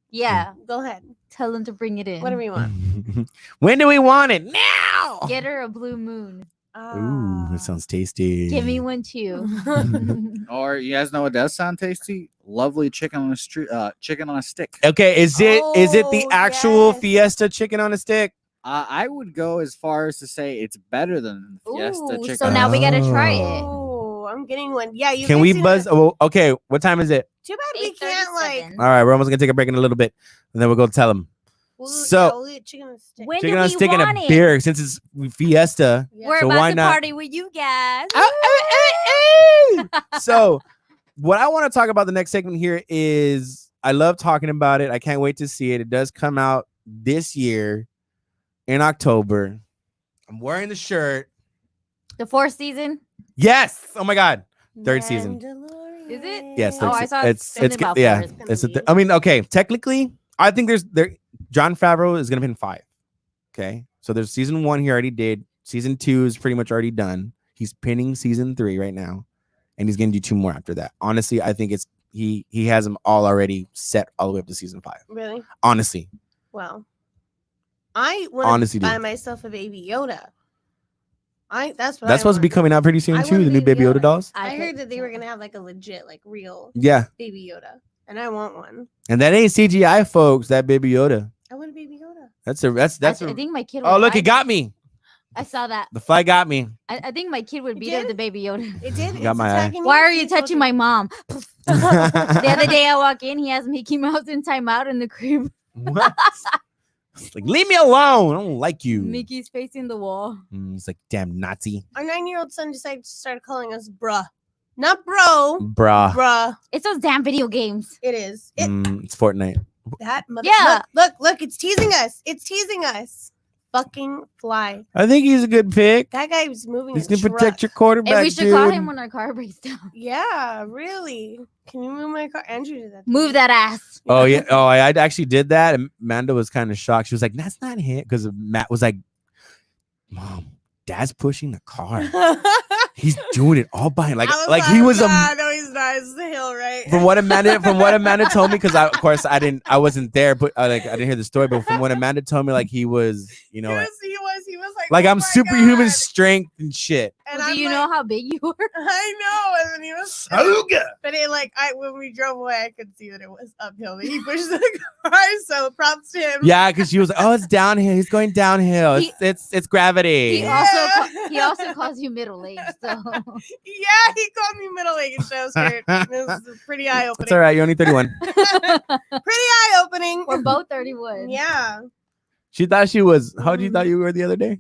Yeah. Go ahead. Tell them to bring it in. Whatever you want. When do we want it? Now. Get her a blue moon. Ooh, that sounds tasty. Give me one too. Or you guys know what does sound tasty? Lovely chicken on a chicken on a stick. Okay, is it the Oh, actual yes. Fiesta chicken on a stick? I would go as far as to say it's better than Fiesta Ooh, chicken. so now we gotta try it. Oh, I'm getting one. Yeah, you Can guys we see buzz? that? Oh, okay, what time is it? Too bad we can't like. 8:37. All right, we're almost gonna take a break in a little bit, and then we'll go tell them. We'll, So- yeah, we'll eat chicken and stick. When Chicken do on a we stick and want a it? beer since it's Fiesta. Yeah. We're So about why to not- party with you guys. So, what I want to talk about the next segment here is I love talking about it. I can't wait to see it. It does come out this year in October. I'm wearing the shirt. The 4th season. Yes. Oh my God. Third season. Is it? Yes. Oh, third I se- saw it's something about yeah. fourth. It's I mean, okay. Technically, I think there. John Favreau is gonna pin 5. Okay. So there's season 1 he already did. Season 2 is pretty much already done. He's pinning season 3 right now, and he's gonna do 2 more after that. Honestly, I think it's he has them all already set all the way up to season 5. Really? Honestly, Well, I want Honestly, to buy dude. myself a baby Yoda. That's what that's I supposed to be want. coming out pretty soon I too. want The new Baby Baby Yoda Yoda. dolls. I heard that they were gonna have like a legit, like real Yeah, baby Yoda, and I want one. and that ain't CGI, folks. That Baby Yoda. I want a baby Yoda. That's I a. think my kid. Oh would look, like it got me. I saw that. The fly got me. I think my kid would It beat up did? the baby Yoda. It did. Got It's my eye. attacking Why are See, you I told touching my mom? The the other day I walk in, he has Mickey Mouse in timeout in the crib. What? It's like, leave me alone. I don't like you. Mickey's facing the wall. It's like, damn Nazi. Our 9-year-old son decided to start calling us bruh, not bro, Bruh. bruh. It's those damn video games. It is. It It's Fortnite. that mother. Yeah. Look. It's teasing us. It's teasing us. Fucking fly. I think he's a good pick. That guy was moving. He's a gonna truck. protect your quarterback, And we should dude. call him when our car breaks down. Yeah, really. Can you move my car? Andrew did that. to Move me. that ass. Oh yeah. Oh, I actually did that, and Amanda was kind of shocked. She was like, "That's not him," because Matt was like, "Mom, Dad's pushing the car. He's doing it all by him. Like he was a." No, he's not. It's the hill, right? From what Amanda told me, because of course I wasn't there, but I didn't hear the story. But from what Amanda told me, like he was, you know, he Like oh I'm my superhuman God. strength and shit. And Well, do I'm you like, know how big you are? I know. And then he was. But it when we drove away, I could see that it was uphill. But he pushed the car, so props to him. Yeah, because she was like, "Oh, it's downhill. He's going downhill. It's gravity." He also calls you middle aged. So Yeah, he called me middle aged. I was scared. It was pretty eye It's opening. all right. You're only 31. Pretty eye opening. we're both 31. Yeah. She thought she was. How did you thought you were the other day?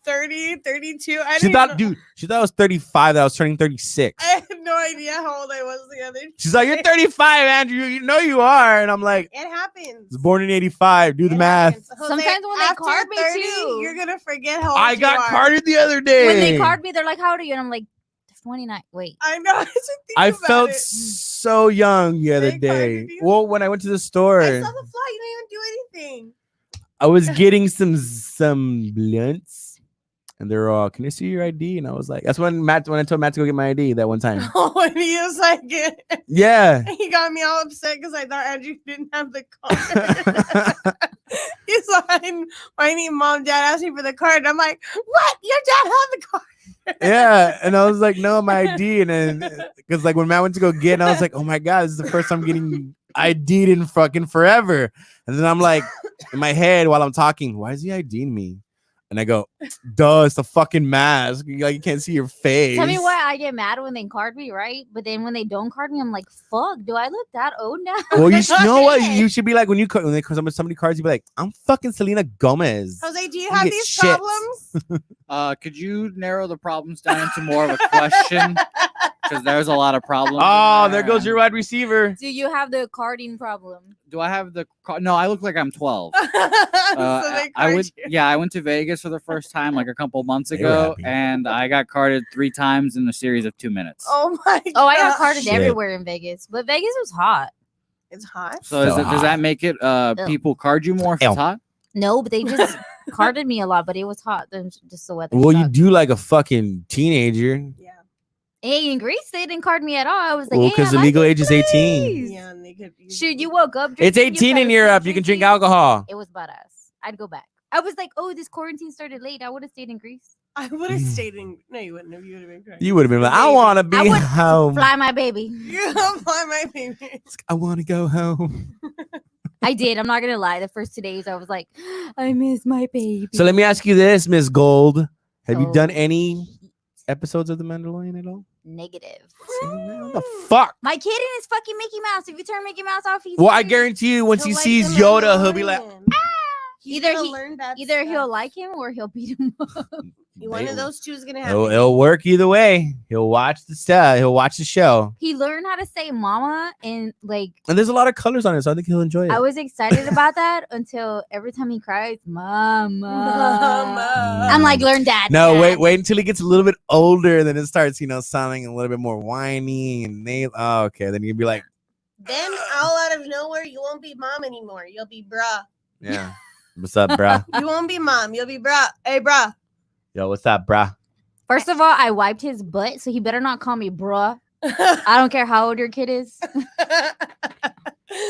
30, 32. I She didn't thought, know. dude. She thought I was 35. That I was turning 36. I had no idea how old I was the other day. She's like, "You're 35, Andrew. You know you are." And I'm like, It happens. "I was born in '85. Do the It math." happens. Jose, Sometimes when they after card me 30, too. you're gonna forget how old I you got are. carded the other day. When they card me, they're like, "How old are you?" And I'm like, 29. Wait. I know. I just think I about felt it. so young the other They day. carded you? Well, when I went to the store, I saw the fly. You didn't even do anything. I was getting some blunts, and they're all, "Can I see your ID?" And I was like, "That's when I told Matt to go get my ID that one time." Oh, and he was like, Yeah. he got me all upset because I thought Andrew didn't have the card. He's like, "I need mom, dad asked me for the card." And I'm like, "What? Your dad had the card?" Yeah, and I was like, "No, my ID." And then because like when Matt went to go get it, I was like, "Oh my god, this is the first time I'm getting ID'd in fucking forever." And then I'm like, in my head while I'm talking, "Why is he IDing me?" And I go, "Duh, it's the fucking mask. You can't see your face." Tell me why I get mad when they card me, right? But then when they don't card me, I'm like, fuck, do I look that old now? Well, you know what? You should be like when somebody cards you, be like, "I'm fucking Selena Gomez." Jose, do you You have get these shits. problems? Could you narrow the problems down into more of a question? Because there's a lot of problems. Oh, in there goes your wide receiver. Do you have the carding problem? Do I have the? No, I look like I'm 12. So they I card would, you. yeah, I went to Vegas for the first time like a couple months They were ago, happy. and I got carded 3 times in a series of 2 minutes. Oh my god. Oh, I got carded Shit. everywhere in Vegas, but Vegas was hot. It's hot. So is So it, does hot. that make it people card you more if Ew. it's hot? No, but they just carded me a lot, but it was hot. Then just the weather. Well, you sucked. do like a fucking teenager. Yeah. Hey, in Greece, they didn't card me at all. I was like, Well, hey, because I the legal like age it, is 18. please. Yeah, and they could. Shoot, you woke up. It's drinking, 18 fell in asleep Europe. You can drink drinking. alcohol. It was badass. I'd go back. I was like, oh, this quarantine started late. I would have stayed in Greece. I would have stayed in. No, you wouldn't have. You would have been crying. You would have been like, "I Maybe. want to be I would home. Fly my baby. You fly my baby. I want to go home." I did. I'm not gonna lie. The first 2 days, I was like, I miss my baby. So let me ask you this, Miss Gold: have you done Oh. any episodes of The Mandalorian at all? Negative. What the fuck? My kid and his fucking Mickey Mouse. If you turn Mickey Mouse off, he's Well, I weird. guarantee you, once he He'll like sees the Yoda, he'll be like, Mandalorian. He's Either gonna he- learn bad Either he'll stuff. like him or he'll beat him up. One of those two is gonna It'll, happen. it'll work either way. He'll watch the stuff. He'll watch the show, He learned how to say mama, and like and there's a lot of colors on it, so I think he'll enjoy it. I was excited about that until every time he cries, mama. Mama. I'm like, learn that. No, Dad." wait until he gets a little bit older, then it starts, sounding a little bit more whiny and oh, okay. Then you'd be like, Then all out of nowhere, you won't be mom anymore. You'll be bruh. yeah, what's up, bruh? You won't be mom. You'll be bruh. Hey, bruh. Yo, what's up, bruh? First of all, I wiped his butt, so he better not call me bruh. I don't care how old your kid is.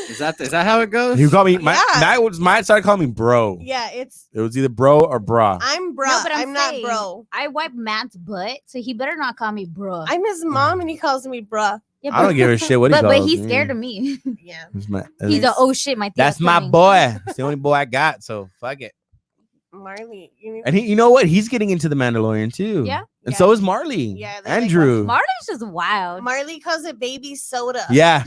Is that how it goes? You call me, Yeah. mine started calling me bro. Yeah, it's. It was either bro or bra. I'm bruh. No, but I'm not saying, bro. I wiped Matt's butt, so he better not call me bruh. I'm his mom, and he calls me bruh. Yeah, I don't give a shit what he but calls he's me. scared of me. Yeah. He's a oh shit, my That's Theo's my coming. boy. It's the only boy I got, so fuck it. Marley. You need And you know what? He's getting into the Mandalorian too. Yeah? And Yeah. so is Marley. Yeah, they like Andrew. Marley's just wild. Marley calls it baby soda. Yeah.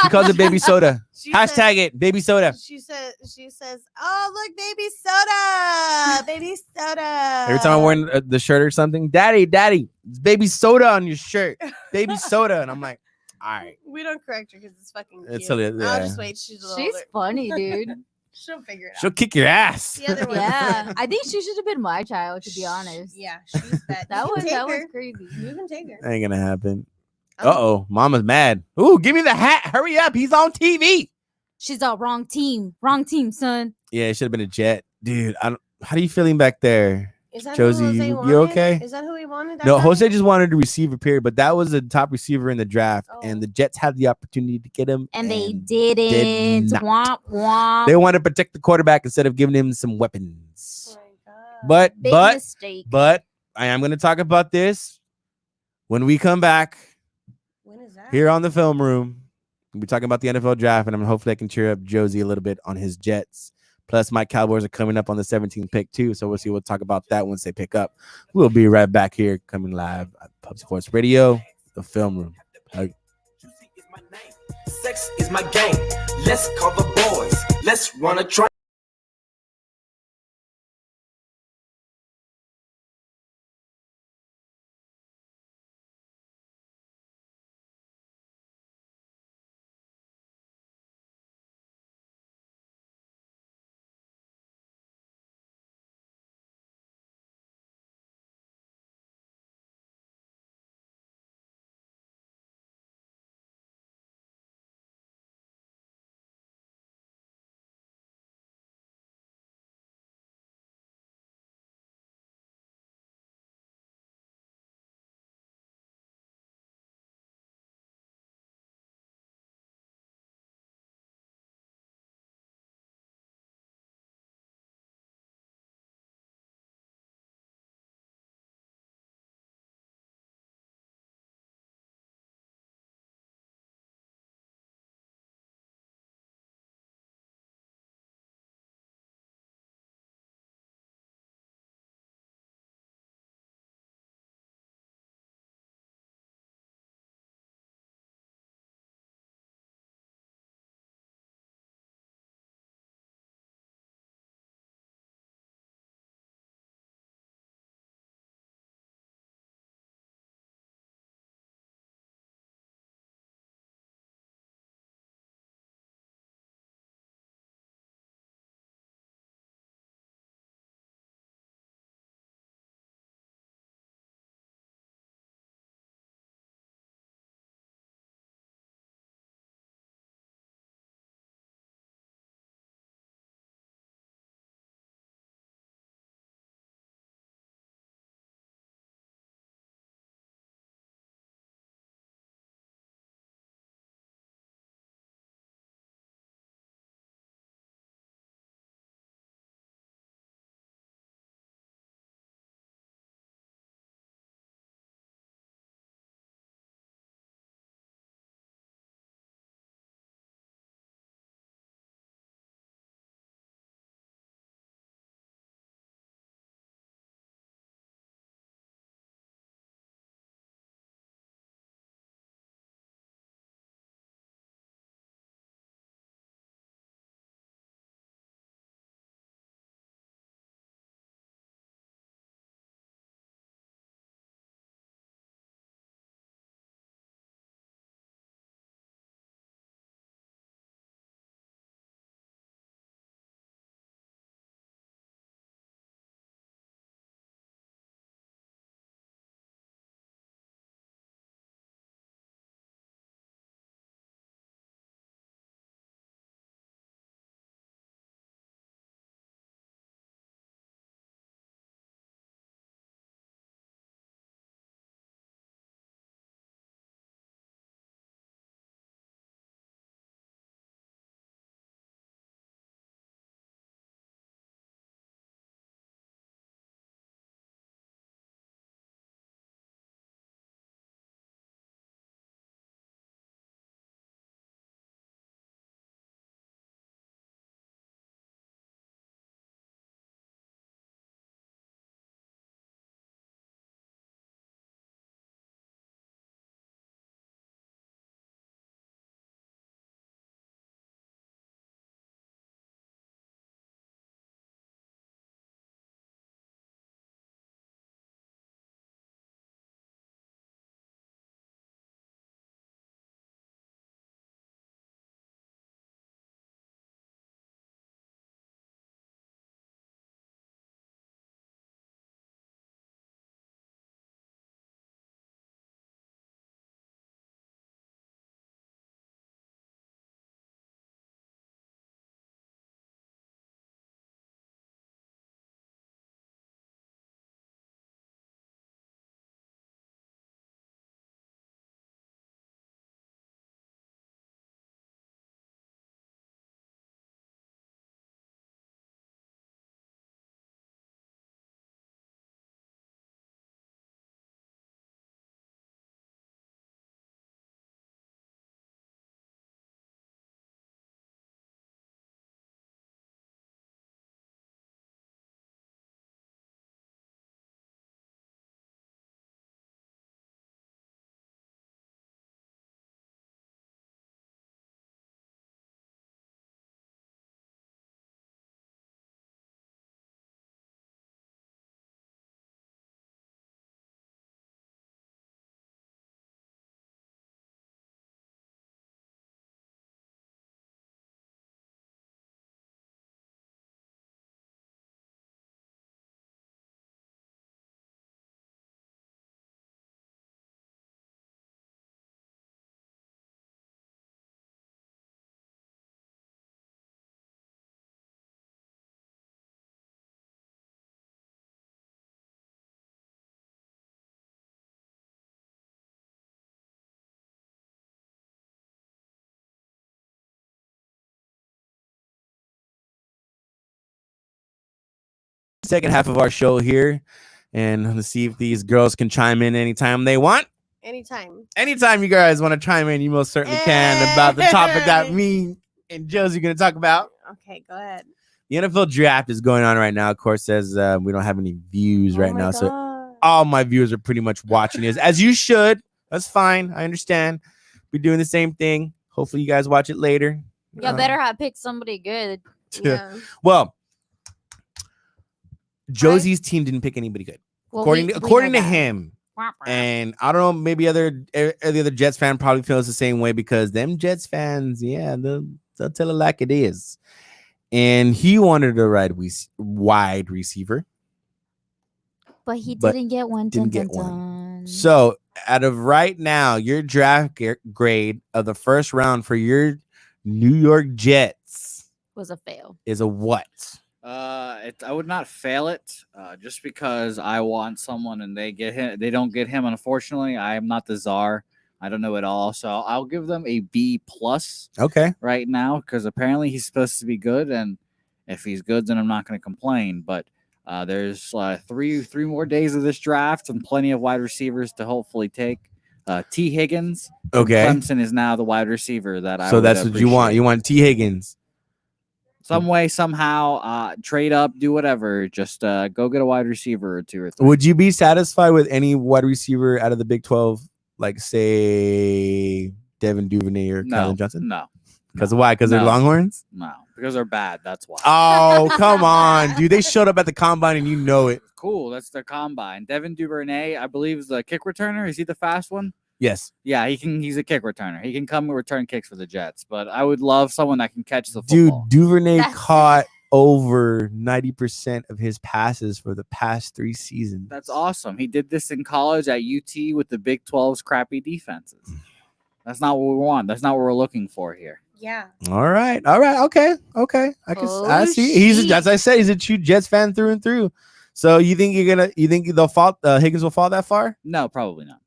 She calls it baby soda. She Hashtag it, baby soda. She says, "Oh, look, baby soda, baby soda." Every time I'm wearing the shirt or something, daddy, it's baby soda on your shirt. Baby soda. And I'm like, all right. We don't correct her because it's fucking cute. It's hilarious, I'll yeah. just wait. She's a little She's older. funny, dude. She'll figure it out. She'll kick your ass. The other one. Yeah, I think she should have been my child, to be honest. Yeah, she's bad. That You can was take that her. was crazy. You can take her. Ain't gonna happen. I'm- Uh-oh. Mama's mad. Ooh, give me the hat. Hurry up. He's on TV. She's all wrong team, son. Yeah, it should have been a jet. Dude, how are you feeling back there? Is that Josie, who Jose you wanted? okay? Is that who he wanted? No, That Jose guy? just wanted to receive a period, but that was the top receiver in the draft, Oh. and the Jets had the opportunity to get him, And they did didn't. not. Womp womp. They wanted to protect the quarterback instead of giving him some Oh weapons. my But Big but mistake. but I am going to talk about this when we come back When is that? here on the film room. We'll be talking about the NFL draft, and I'm hopefully I can cheer up Josie a little bit on his Jets. Plus, my Cowboys are coming up on the 17th pick too, so we'll see. We'll talk about that once they pick up. We'll be right back here, coming live at Pub Sports Radio, the film room. Sex is my game. Let's call the boys. Let's run a train. second half of our show here, and let's see if these girls can chime in anytime they want. Anytime. Anytime you guys want to chime in, you most certainly can about the topic that me and Josie going to talk about. Okay, go ahead. The NFL draft is going on right now. Of course, as we don't have any views right now, so all my viewers are pretty much watching this, as you should. That's fine. I understand. We're doing the same thing. Hopefully, you guys watch it later. Y'all better have picked somebody good. Yeah. Well, Josie's team didn't pick anybody good, Well, according we to know that. him. And I don't know, maybe the other Jets fan probably feels the same way, because them Jets fans, yeah, they'll tell it like it is. And he wanted a wide receiver. But he but didn't get one. didn't Dun, get dun, one. dun. So out of right now, your draft grade of the first round for your New York Jets Was a fail. is a what? I would not fail it, just because I want someone and they get him. They don't get him. Unfortunately, I am not the czar. I don't know it all, so I'll give them a B+ Okay. right now, because apparently he's supposed to be good, and if he's good, then I'm not going to complain. But there's three more days of this draft and plenty of wide receivers to hopefully take. T. Higgins, from Okay. Clemson, is now the wide receiver that I. So would that's what you want. appreciate. You want T. Higgins. Some way, somehow, trade up, do whatever. Just go get a wide receiver or two or three. Would you be satisfied with any wide receiver out of the Big 12, like say Devin Duvernay or No, Kylan Johnson? no, Because why? Because they're No. Longhorns? no, because they're bad. That's why. Oh, come on, dude. They showed up at the combine and you know it. Cool. That's their combine. Devin Duvernay, I believe, is the kick returner. Is he the fast one? Yes. Yeah, he can. He's a kick returner. He can come and return kicks for the Jets. But I would love someone that can catch the Dude, football. Duvernay That's- caught over 90% of his passes for the past 3 seasons. That's awesome. He did this in college at UT with the Big 12's crappy defenses. That's not what we want. That's not what we're looking for here. Yeah. All right. Okay. I see. shit. As I said, he's a true Jets fan through and through. So you think they'll fall? Higgins will fall that far? No, probably not.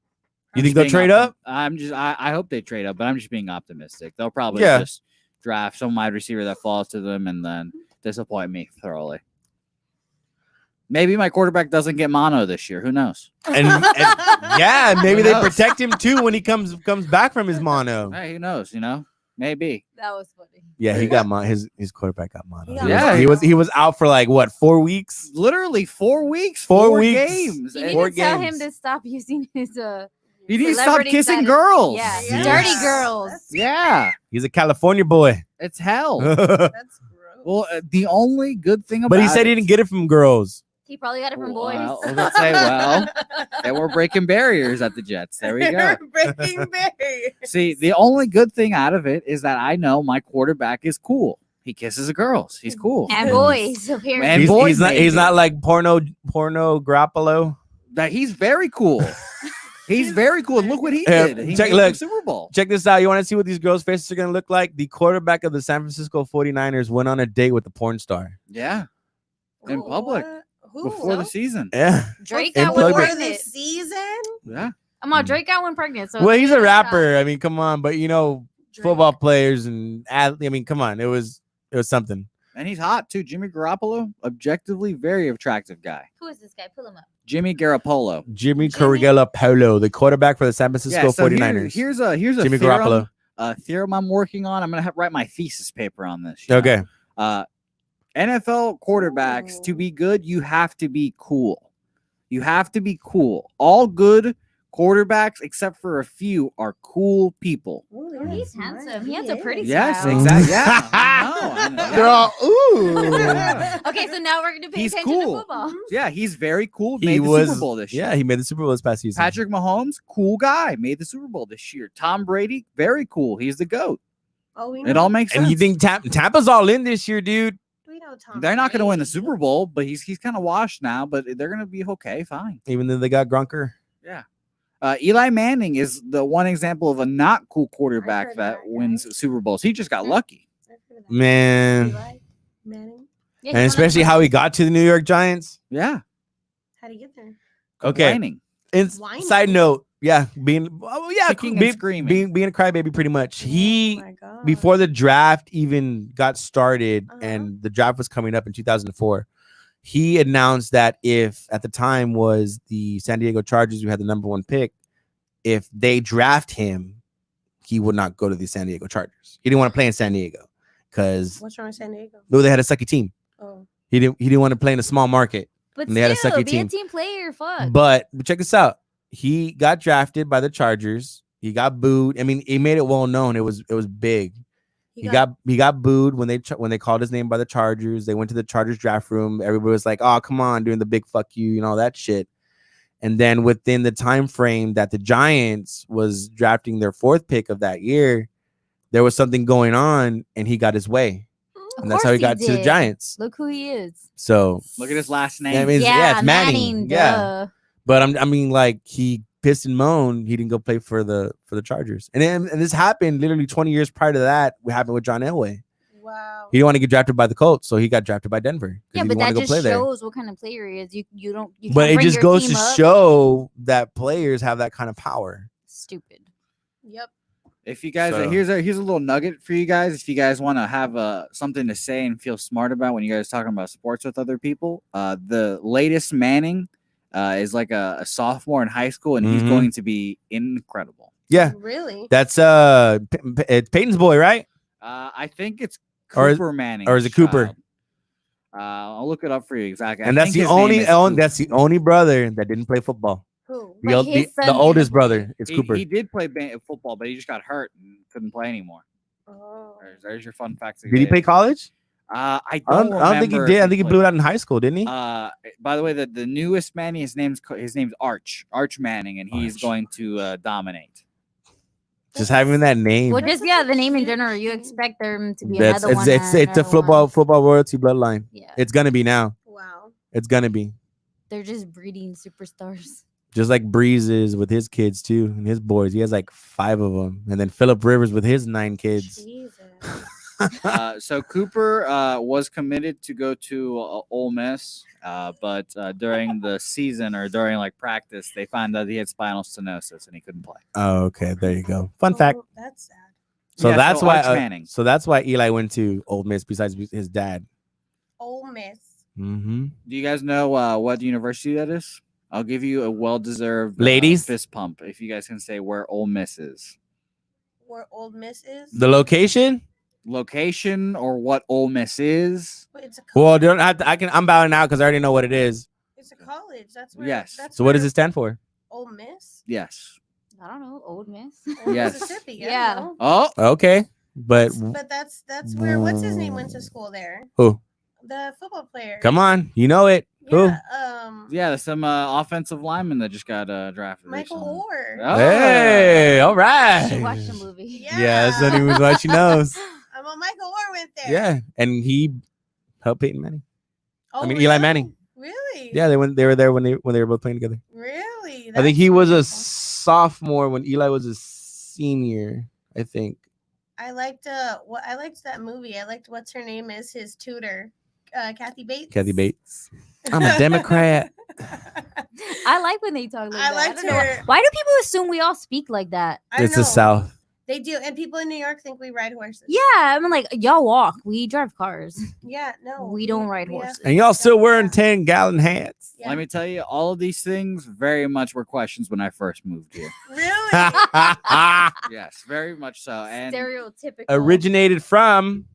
You think they'll Being trade up? I hope they trade up, but I'm just being optimistic. They'll probably Yeah. just draft some wide receiver that falls to them and then disappoint me thoroughly. Maybe my quarterback doesn't get mono this year. Who knows? And yeah, maybe Who they knows? protect him too when he comes back from his mono. Hey, who knows? Maybe. That was funny. Yeah, he got mono. His quarterback got mono. Yeah. He was out for like what, 4 weeks? Literally 4 weeks, 4 4 weeks. games. You And need Four to tell him games. to stop using his you need to stop celebrity kissing status. girls. Yeah, Yes. dirty girls. Yeah, He's a California boy. it's hell. But That's gross. Well, the only good thing about he said he didn't get it from girls. He probably got it from boys. Well, let's say, and we're breaking barriers at the Jets. There we go. Breaking berries. See, the only good thing out of it is that I know my quarterback is cool. He kisses the girls. He's cool. And boys, apparently. And He's, boys, he's maybe. not like porno Garoppolo. That he's very cool. He's very cool. And look what he Yeah, did. He check- made the look. Super Bowl. Check this out. You want to see what these girls' faces are going to look like? The quarterback of the San Francisco 49ers went on a date with a porn star. Yeah, in public What? Who? before the season. Yeah. Drake In got plug one it. Before the pregnant. season? Yeah. I'm on Drake got one pregnant. So Well, he's a it's rapper. I mean, come on. But, football Drake. players and athletes. I mean, come on. It was something. And he's hot too. Jimmy Garoppolo, objectively very attractive guy. Who is this guy? Pull him up. Jimmy Garoppolo. Jimmy Garoppolo, the quarterback for the San Francisco so 49ers. here's a Jimmy theorem, Garoppolo. theorem I'm working on. I'm gonna have write my thesis paper on this. you know? Okay. NFL quarterbacks Ooh. to be good, you have to be cool. You have to be cool. All good quarterbacks, except for a few, are cool people. Ooh, He's smart. handsome. He has a pretty Yes, style. exactly. Yeah, I know. They're all, ooh. Yeah. Okay, so now we're going to pay He's attention cool. to football. Yeah, he's very cool. He Made the was, Super Bowl this year. yeah, he made the Super Bowl this past season. Patrick Mahomes, cool guy, made the Super Bowl this year. Tom Brady, very cool. He's the GOAT. Oh, we It all makes sense. And you think Tampa's all in this year, dude? we know Tom they're not going to win the Brady. Super Bowl, but he's kind of washed now, but they're going to be okay, fine. Even though they got Grunker. Yeah. Eli Manning is the one example of a not cool quarterback heard that that guy. wins Super Bowls. He just got lucky. I've heard of that. Man. Eli Manning. Yeah, And he's one of especially the- how he got to the New York Giants. Yeah. How'd he get there? Okay. Complaining. And Whining. side note, yeah, being Kicking and screaming. being a crybaby pretty much. He Oh my God. before the draft even got started Uh-huh. and the draft was coming up in 2004, he announced that if at the time was the San Diego Chargers who had the number 1 pick, if they draft him, he would not go to the San Diego Chargers. He didn't want to play in San Diego because What's wrong with San Diego? they had a sucky team. Oh, He didn't want to play in a small market. But And they had a still, sucky be team. a team player. Fuck. But check this out. He got drafted by the Chargers. He got booed. I mean, he made it well known. It was big. He got booed when they called his name by the Chargers. They went to the Chargers draft room. Everybody was like, "Oh, come on," doing the big fuck you, you know, that shit. And then within the time frame that the Giants was drafting their 4th pick of that year, there was something going on, and he got his way, Of and that's how course he got to the did. Look Look who he is. So Look at his last name. I mean, it's Manning. Yeah, duh. but I mean, like he pissed and moaned. He didn't go play for the Chargers, and this happened literally 20 years prior to that. What happened with John Elway? wow. He didn't want to get drafted by the Colts, so he got drafted by Denver. 'cause Yeah, he but wanted that to go just play there. shows what kind of player he is. You don't. You But can't it bring just your goes to team up. show that players have that kind of power. Stupid. Yep. If you guys, So- here's a little nugget for you guys. If you guys want to have something to say and feel smart about when you guys talking about sports with other people, the latest Manning is like a sophomore in high school, and he's Mhm. going to be incredible. Yeah, Really? that's it's Peyton's boy, right? I think it's Or is- Cooper Manning, or is it Cooper? I'll look it up for you exactly. I And that's think the his name is Cooper. that's the only brother that didn't play football. Who? But his son The oldest didn't brother is Cooper. He did play football, but he just got hurt and couldn't play anymore. Oh. There's your fun facts. Did he play college? I I don't, don't think he remember did. if I think he played. blew it out in high school, didn't he? By the way, the newest Manning, his name's Arch Manning, and he's Arch. going to dominate. Just having that name. Well, That's just such yeah, a the name in cute general. You name. expect them to be That's another one. it's a another one. football royalty bloodline. Yeah, It's gonna be now. Wow. It's gonna be they're just breeding superstars. just like Breeze is with his kids too and his boys. He has like 5 of them, and then Philip Rivers with his 9 kids. Jesus. So Cooper was committed to go to Ole Miss, but during the season or during like practice, they found out he had spinal stenosis and he couldn't play. Oh, okay, there you go. Fun fact. Oh, that's sad. So Yeah, that's so why. Arch Manning. So that's why Eli went to Ole Miss. Besides his dad. Ole Miss. Mm-hmm. Do you guys know what university that is? I'll give you a well-deserved Ladies? fist pump if you guys can say where Ole Miss is. Where Ole Miss is? The location. Location or what Ole Miss is. Wait, it's a Well, college. don't have to. I'm bowing out because I already know what it is. It's a college. That's where. Yes. That's So what does where it stand for? Ole Miss. Yes. I don't know, Old Miss. Ole Yes. Mississippi. I Yeah. don't know. Oh, Okay, but But that's where what's his name went to school there. who? The football player. Come on, you know it. Who? Yeah, yeah, there's some offensive linemen that just got drafted. Michael recently. Orr. Oh. Hey, all You right. should watch the movie. Yeah, that's not even what she knows. I'm a Michael Orr went there. Yeah, and he helped Peyton Manning. Oh, I mean, Eli Manning. Really? Yeah, they were there when they were both playing together. Really? I think That's he was a wonderful. sophomore when Eli was a senior. I think. I liked that movie. I liked what's her name is his tutor, Kathy Bates. Kathy Bates. I'm a Democrat. I like when they talk like I that. liked don't know why. her. Why do people assume we all speak like that? I It's the know. South. They do, and people in New York think we ride horses. Yeah, I mean, like y'all walk, we drive cars. Yeah. No. We don't ride have horses. to And y'all do still that. wearing Yeah. 10-gallon hats. Yeah. Let me tell you, all of these things very much were questions when I first moved here. Really? Yes, very much so. And Stereotypical. Originated from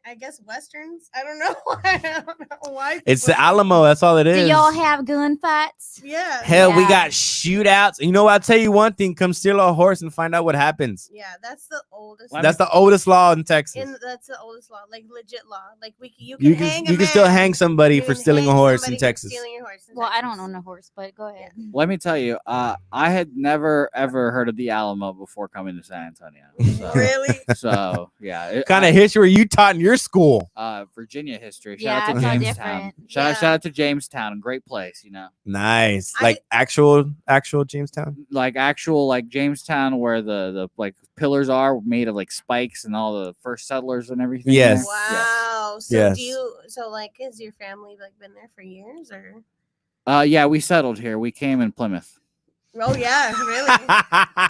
I guess westerns. I don't know. I don't know why. it's people- the Alamo. That's all it Do is. y'all have gunfights? Yeah. Hell, we Yeah. got shootouts. You know, I'll tell you one thing: come steal a horse and find out what happens. Yeah, that's the oldest. Let That's the oldest law in Texas. That's the oldest law, like legit law. Like you You hang. can a still man. hang somebody You for can stealing a hang horse somebody in for Texas. stealing your horse in Well, I Texas. don't own a horse, but go ahead. let me tell you, I had never ever heard of the Alamo before coming to San Antonio. So, Really? so yeah, What kind of history were you taught in your school? Virginia history. Yeah, Shout out it's to all Jamestown. different. Yeah. Shout out to Jamestown, great place. You know, Nice, I- like actual Jamestown. like actual like Jamestown, where the like pillars are made of like spikes and all the first settlers and everything. Yes. there. Wow. So Yes. like has your family like been there for years or? Yeah, we settled here. We came in Plymouth. Oh yeah, really.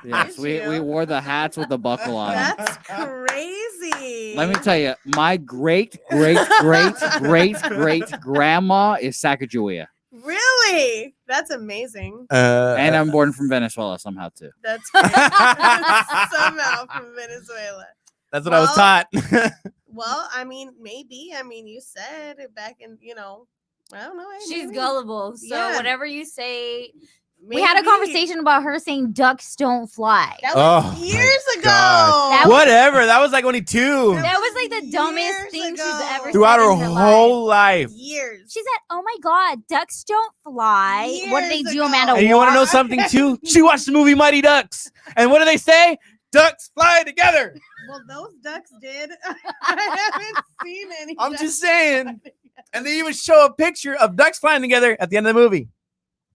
Yes, Did we you? wore the hats with the buckle on. 'em. That's crazy. Let me tell you, my great grandma is Sacagawea, Really? That's amazing. and I'm born from Venezuela somehow too. That's great. Somehow from Venezuela. that's what I was Well, taught. Well, I mean, maybe. I mean, you said it back in, I don't know. She's maybe. gullible. So Yeah. whatever you say, we had a Maybe. conversation about her saying ducks don't fly. That was Oh, my years ago. God. That was- Whatever. That was like only 2 That That was like the dumbest years thing ago. she's ever throughout said her in her whole life. Years. She said, "Oh my God, ducks don't fly." What did they Years do, ago. Amanda? And you want to know Walk? something too? She watched the movie Mighty Ducks, and what do they say? Ducks fly together. Well, those ducks did. I haven't seen any. I'm ducks just saying. fly together. And they even show a picture of ducks flying together at the end of the movie.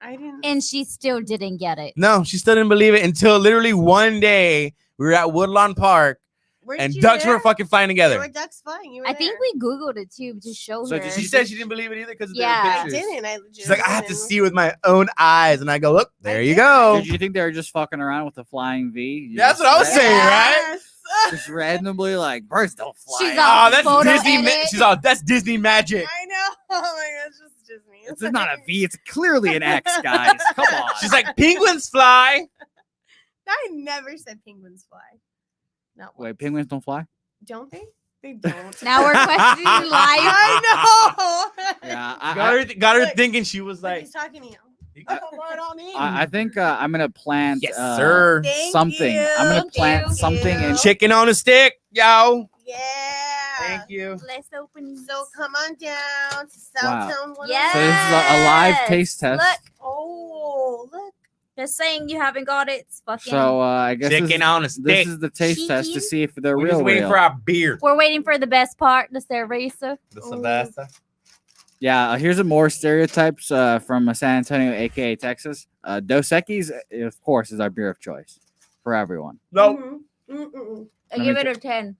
I didn't. And she still didn't get it. No, she still didn't believe it until literally one day we were at Woodlawn Park Were and you ducks were there? fucking flying There together. were ducks flying. You were I think there. we Googled it too to show So her. did She said she didn't believe it either because of Yeah. the I pictures. didn't. I She's like, I have to legitimately see with my own eyes, and I go, look, there you did. go. Did you think they were just fucking around with the flying V? You That's just what I was ran- saying, right? Yes. Just randomly like birds don't fly. She's Oh, that's Photo Disney. edit. She's all, that's Disney magic. I know. Oh my gosh, it's Disney. It's not a V. It's clearly an X, guys. Come on. She's like, penguins fly. I never said penguins fly. No. wait, penguins don't fly. Don't they? They don't. Now we're questioning life. I know. Yeah, Got her Look, thinking she was Look, like, he's talking to you. I- Oh, Lord, on me. I think I'm gonna plant. yes, sir. Thank Something. you. I'm gonna Thank plant you. something in. Chicken on a stick, yo. Yeah. Thank you. Let's open these. So come on down to Wow. Southtown. Yes. So this is a live taste test. Look, Oh, look. they're saying you haven't got it. It's fucking. So I guess Chicken on a stick. this is the taste test to Chicken? see if they're We're real. just waiting real. for our beer. We're waiting for the best part, the cerveza. The Oh. Sylvester. Yeah, here's a more stereotypes from San Antonio, aka Texas. Dos Equis, of course, is our beer of choice for everyone. Nope. Mhm. Mm-mm. I Let give me it a 10.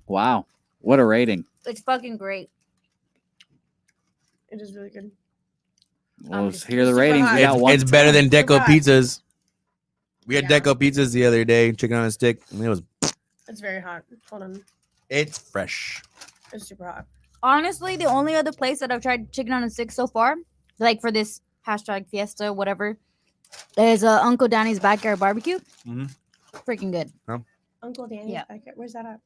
Wow, what a rating! It's fucking great. It is really good. Well, just here are the super ratings. hot. We got It's, one. it's better than Super Deco hot. pizzas. We had Yeah. Deco pizzas the other day, chicken on a stick. And it was It's very hot. Hold on. it's fresh. It's super hot. Honestly, the only other place that I've tried chicken on a stick so far, like for this hashtag fiesta, whatever, is Uncle Danny's Backyard Barbecue. Mhm. Freaking good. Uncle Danny's Yeah. back here. Where's that at?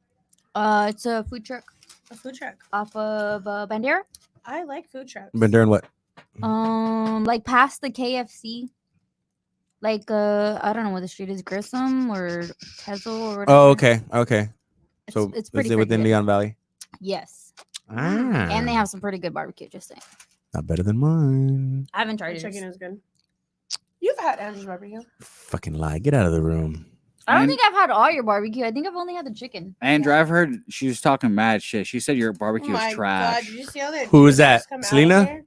It's a food truck A food truck. off of Bandera. I like food trucks. Been doing what? Like past the KFC. Like I don't know what the street is, Grissom or Tezel or whatever. Oh, okay. Okay. It's, So it's is pretty it within freaking good. Leon Valley? Yes, Ah, and they have some pretty good barbecue. Just saying, not better than mine. I haven't The tried chicken it. is good. You've had Andrew's barbecue. Fucking lie. Get out of the room. I don't And- think I've had all your barbecue. I think I've only had the chicken. Andrew, I've heard she was talking mad shit. She said your Oh barbecue my is god! trash. Did you see how that? Who is juice that? come out of Selena? there?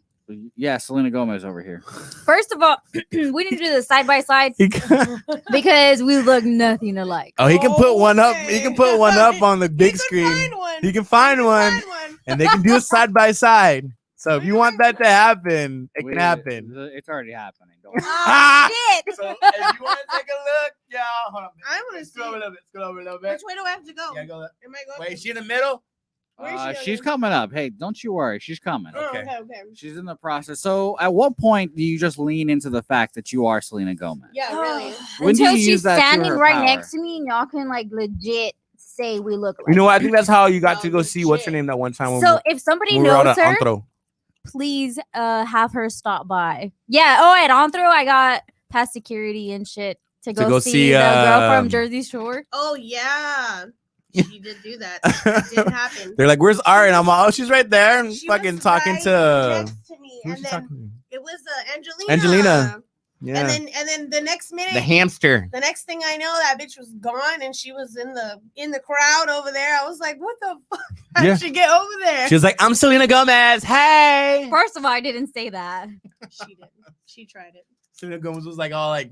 Yeah, Selena Gomez over here. First of all, we didn't do the side by side He can- because we look nothing alike. oh, he can put one up. He can put one up on the He big could screen. Find one. He can find one, and they can do it side by side. So if you want that to happen, it can happen. It's already happening. Don't worry. Ah! Shit! So if you want to take a look, yeah, hold on. I wanna Let's see. go over a little bit. Let's go over a little bit. Which way do I have to go? Yeah, go. Am I going? Wait, is she in the middle? Where is she She's going? coming up. Hey, don't you worry. She's coming. Oh, Okay. okay. She's in the process. So, at what point do you just lean into the fact that you are Selena Gomez? Yeah, really. When do Until you she's use that to standing her right power? next to me and y'all can like legit say we look alike. You know what? I think that's how you got Oh, to go see what's her legit. name that one time when So if somebody we were out knows at her, Antro. please have her stop by. Yeah. Oh, at Anthro, I got past security and shit to go see the girl from Jersey Shore. Oh yeah. She did do that. That did happen. They're like, "Where's Art?" And I'm like, "Oh, she's right there." And She fucking was talking right to next to me, who's and she then talking it was Angelina. to? Angelina. Yeah. And then the next minute, The hamster. the next thing I know, that bitch was gone, and she was in the crowd over there. I was like, "What the fuck? How Yeah. did she get over there?" She was like, "I'm Selena Gomez. Hey." First of all, I didn't say that. She did. She tried it. Selena Gomez was like all like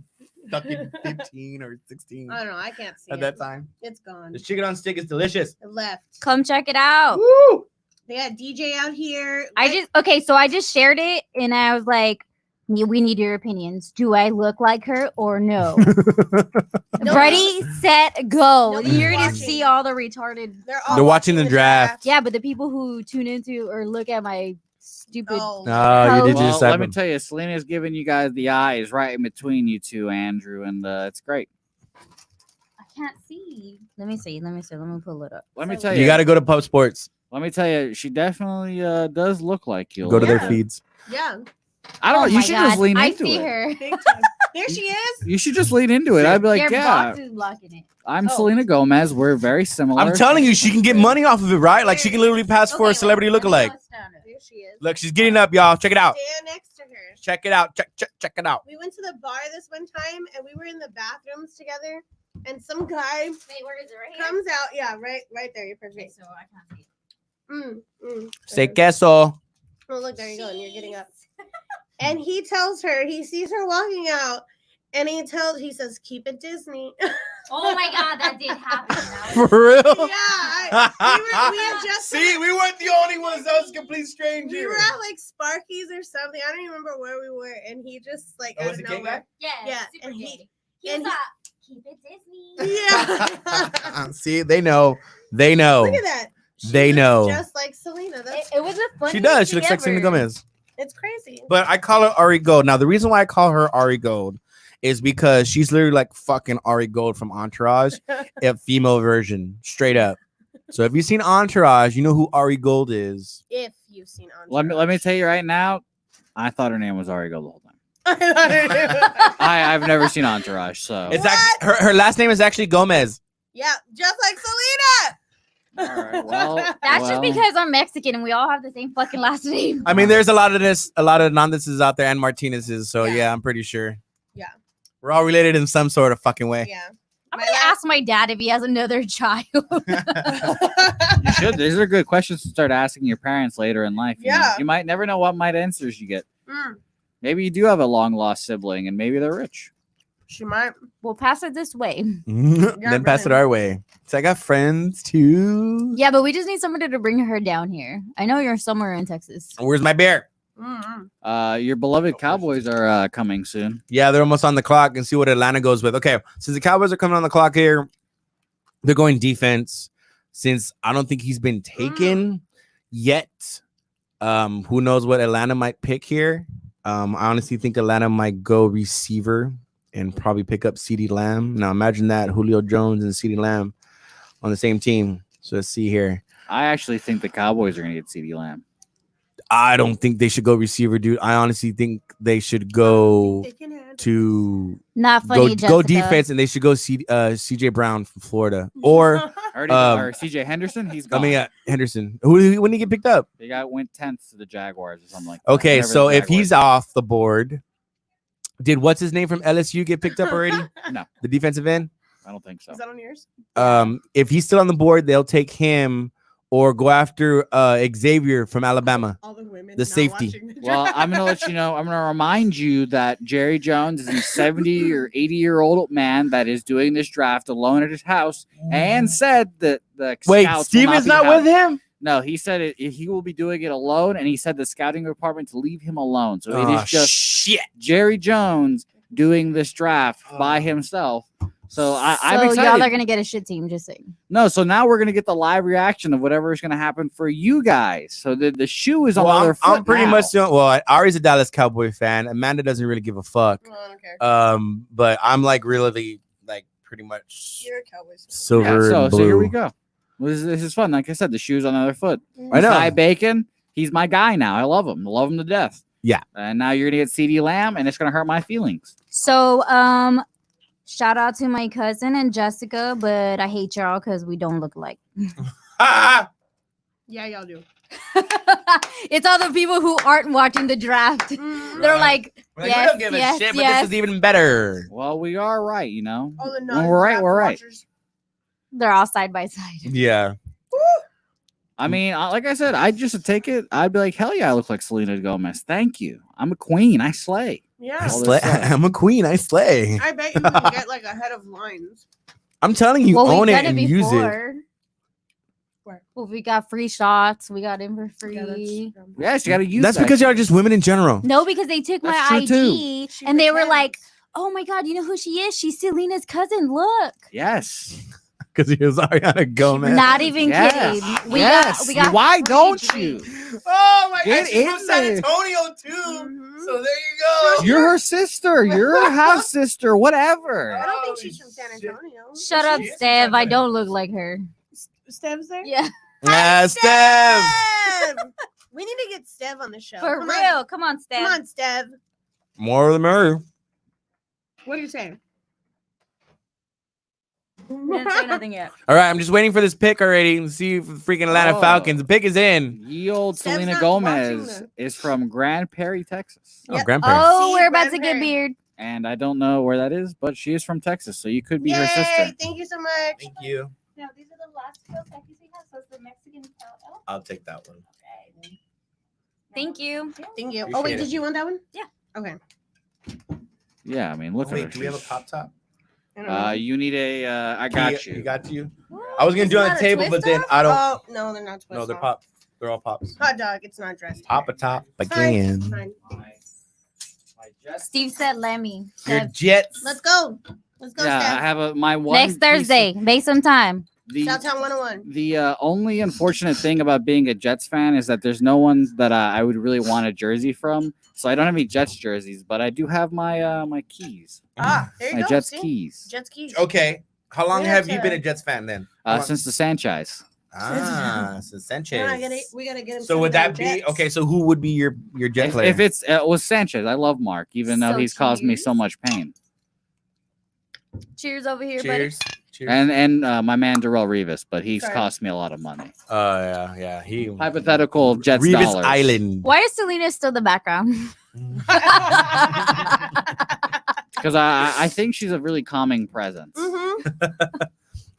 fucking 15 or 16 I don't know. I can't see at it. that time. It's gone. The chicken on stick is delicious. It left. Come check it out. Woo! They got DJ out here. I just okay, so I just shared it and I was like, We need your opinions. Do I look like her or no? No, Ready, set, go. Nobody's You're gonna watching. see all the retarded. all They're watching the draft. Yeah, but the people who tune into or look at my stupid. Oh, Oh, you did Well, just Well, let me tell you, Selena's giving you guys the eyes right in between you two, Andrew, and it's great. I can't see. Let me see. Let me pull it up. Let me So tell You you. got to go to Pub Sports. Let me tell you, she definitely does look like you. a Go to little their bit. feeds. yeah. I don't. Oh you my should God, just lean I into see it. her. Big time. There she is. You should just lean into it. I'd be like, Your yeah, box is blocking it. I'm Oh. Selena Gomez. We're very similar. I'm telling you, she can get money off of it, right? Like she can literally pass for a celebrity lookalike. There she is. Look, she's getting up, y'all. Check it out. Stand next to her. Check it out. Check it out. We went to the bar this one time and we were in the bathrooms together and some guy Wait, where is it? Right here. comes out. Yeah, right there. You're Okay, perfect. so I can't see. Say queso. Oh, look, there you go. And you're getting up. And he tells her, he sees her walking out and he says, keep it Disney. Oh my God, that did happen. For real? Yeah. We had just See, we weren't the only ones. That was a complete stranger. we were at like Sparky's or something. I don't even remember where we were. And he just like Oh, out was of it gay nowhere. guy? Yeah, Yeah, super and gay. He and was he- like, keep it Disney. Yeah. See, they know. They know. Look at that. She They looks know. Just like Selena. That's It was a funny. She does. She looks like Selena Gomez. it's crazy. But I call her Ari Gold. Now, the reason why I call her Ari Gold is because she's literally like fucking Ari Gold from Entourage, a female version, straight up. So if you've seen Entourage, you know who Ari Gold is. If you've seen on Let me tell you right now. I thought her name was Ari Gold the whole time. yeah, I've never seen Entourage, so It's actually her last name is actually Gomez. just like Selena. all right. Well, That's just because I'm Mexican and we all have the same fucking last name. I mean, there's a lot of Hernandez's out there and Martinez's. So Yeah. yeah, I'm pretty sure. Yeah. We're all related in some sort of fucking way. Yeah. I'm My gonna last- ask my dad if he has another child. you should. These are good questions to start asking your parents later in life. You know? Yeah. You might never know what might answers you get. Mm, Maybe you do have a long lost sibling, and maybe they're rich. she might. We'll pass it this way. Then pass it our way. So I got friends too. Yeah, but we just need somebody to bring her down here. I know you're somewhere in Texas. Where's my bear? Your beloved Cowboys are coming soon. Yeah, they're almost on the clock and see what Atlanta goes with. Okay, since the Cowboys are coming on the clock here, they're going defense. Since I don't think he's been taken yet, who knows what Atlanta might pick here? I honestly think Atlanta might go receiver and probably pick up CeeDee Lamb. Now imagine that Julio Jones and CeeDee Lamb on the same team. So let's see here. I actually think the Cowboys are going to get CeeDee Lamb. I don't think they should go receiver, dude. I honestly think they should go to Not funny, go Jessica. defense, and they should go CJ Brown from Florida or Or CJ Henderson, he's gone. Henderson. When did he get picked up? They went 10th to the Jaguars or something like that. Okay, Whenever so the if he's Jaguars- off the board, did what's his name from LSU get picked up already? No. The defensive end. I don't think so. Is that on yours? If he's still on the board, they'll take him or go after Xavier from Alabama. All the women. The not safety. watching the Well, draft. I'm going to let you know. I'm going to remind you that Jerry Jones is a 70 or 80-year-old man that is doing this draft alone at his house and said that the Wait, scouts will Steven's be not happy. with him? No, he said he will be doing it alone, and he said the scouting department to leave him alone. So it Oh, is just shit. Jerry Jones doing this draft by himself. So I'm So excited. y'all are gonna get a shit team. Just saying. No, so now we're gonna get the live reaction of whatever is gonna happen for you guys. So the shoe is on Well, the other I'm foot. pretty now. much well. Ari's a Dallas Cowboy fan. Amanda doesn't really give a fuck. Well, I don't care. But I'm like really like pretty much You're a Cowboys fan. silver. Yeah, and so here blue. we go. Well, this is fun. Like I said, the shoe's on the other foot. I know. Ty Bacon, he's my guy now. I love him. I love him to death. Yeah. And now you're gonna get CeeDee Lamb, and it's gonna hurt my feelings. So shout out to my cousin and Jessica, but I hate y'all because we don't look alike. Ah! Yeah, y'all do. It's all the people who aren't watching the draft. Mm. They're Right. like, We're like, yes, we don't give a yes, shit, but yes. this is even better. Well, we are right, you know. Oh, the When we're right, we're right. watchers. They're all side by side. Yeah. I mean, like I said, I just take it. I'd be like, hell yeah, I look like Selena Gomez. Thank you. I'm a queen. I slay. Yeah. I All slay. this stuff. I'm a queen. I slay. I bet you can get like a head of lines. I'm telling you, Well, own we've it done it and use it. before. Where? Well, we got free shots. We got in for free. Yes, you got to use. That's that because shit. y'all are just women in general. No, because they took That's my true, IG She and they were like, pretends. "Oh my god, you know who she is? She's Selena's cousin. Look." Yes. Because he was Ariana Gomez. Not even Yes. kidding. We Yes. got Why free don't drinks. you? Oh my Get God, she's from in San there. Antonio too. Mhm. So there you go. You're her sister. You're her half sister. Whatever. I don't think Oh, she's from San shit. Antonio. Shut up, She is Steph. from I San don't look like her. Stev's there? Yeah, Yeah, Steph. Stev! We need to get Stev on the show. for Come real. On. Come on, Steph. Come on, Stev. More the merrier. What are you saying? We didn't say nothing yet. All right, I'm just waiting for this pick already and see if the freaking Atlanta Oh. Falcons. The pick is in. Ye old Step's Selena not Gomez watching is from Grand Prairie, Texas. Oh, Yep. grandparents. Oh, See, we're about to get grandparent. beard. And I don't know where that is, but she is from Texas, so you could be her Yay! sister. Thank you so much. Thank you. No, these are the last Dos Equis we have. So it's the Mexican LL. I'll take that one. Thank you. Thank you. Oh Appreciate wait, it. did you want that one? Yeah. Okay. Yeah, I mean, look at her. do we have a She's- pop top? I don't know. You need a. I got you. You got you. I was gonna It's do it on not the a table, but twist then off? I don't. Oh no, they're not. No, they're twist off. pop. They're all pops. Hot dog. It's not dressed. Pop a top Fine, again. fine. Steve said, "Let me." Your Steph. Jets. Let's go. Let's go, Yeah, I Steph. have my one. Next Thursday. Make some time. Southtown 101. The only unfortunate thing about being a Jets fan is that there's no one that I would really want a jersey from. So I don't have any Jets jerseys, but I do have my my keys, Ah, there you my go. Jets see? keys, Jets keys. Okay. How long We have have you to- been a Jets fan then? How long- since the Sanchez. since Sanchez. We gotta get him. So some would that damn be Jets. okay? So who would be your Jet player? If it's with Sanchez, I love Mark, even though So he's caused me so cheers. much pain. Cheers over here, Cheers. Cheers. And my man Darrell Revis, but he's Sorry. cost me a lot of money. Yeah. He Hypothetical Jets Revis dollars. Island. buddy. Why is Selena still the background? Because I think she's a really calming presence. Mhm.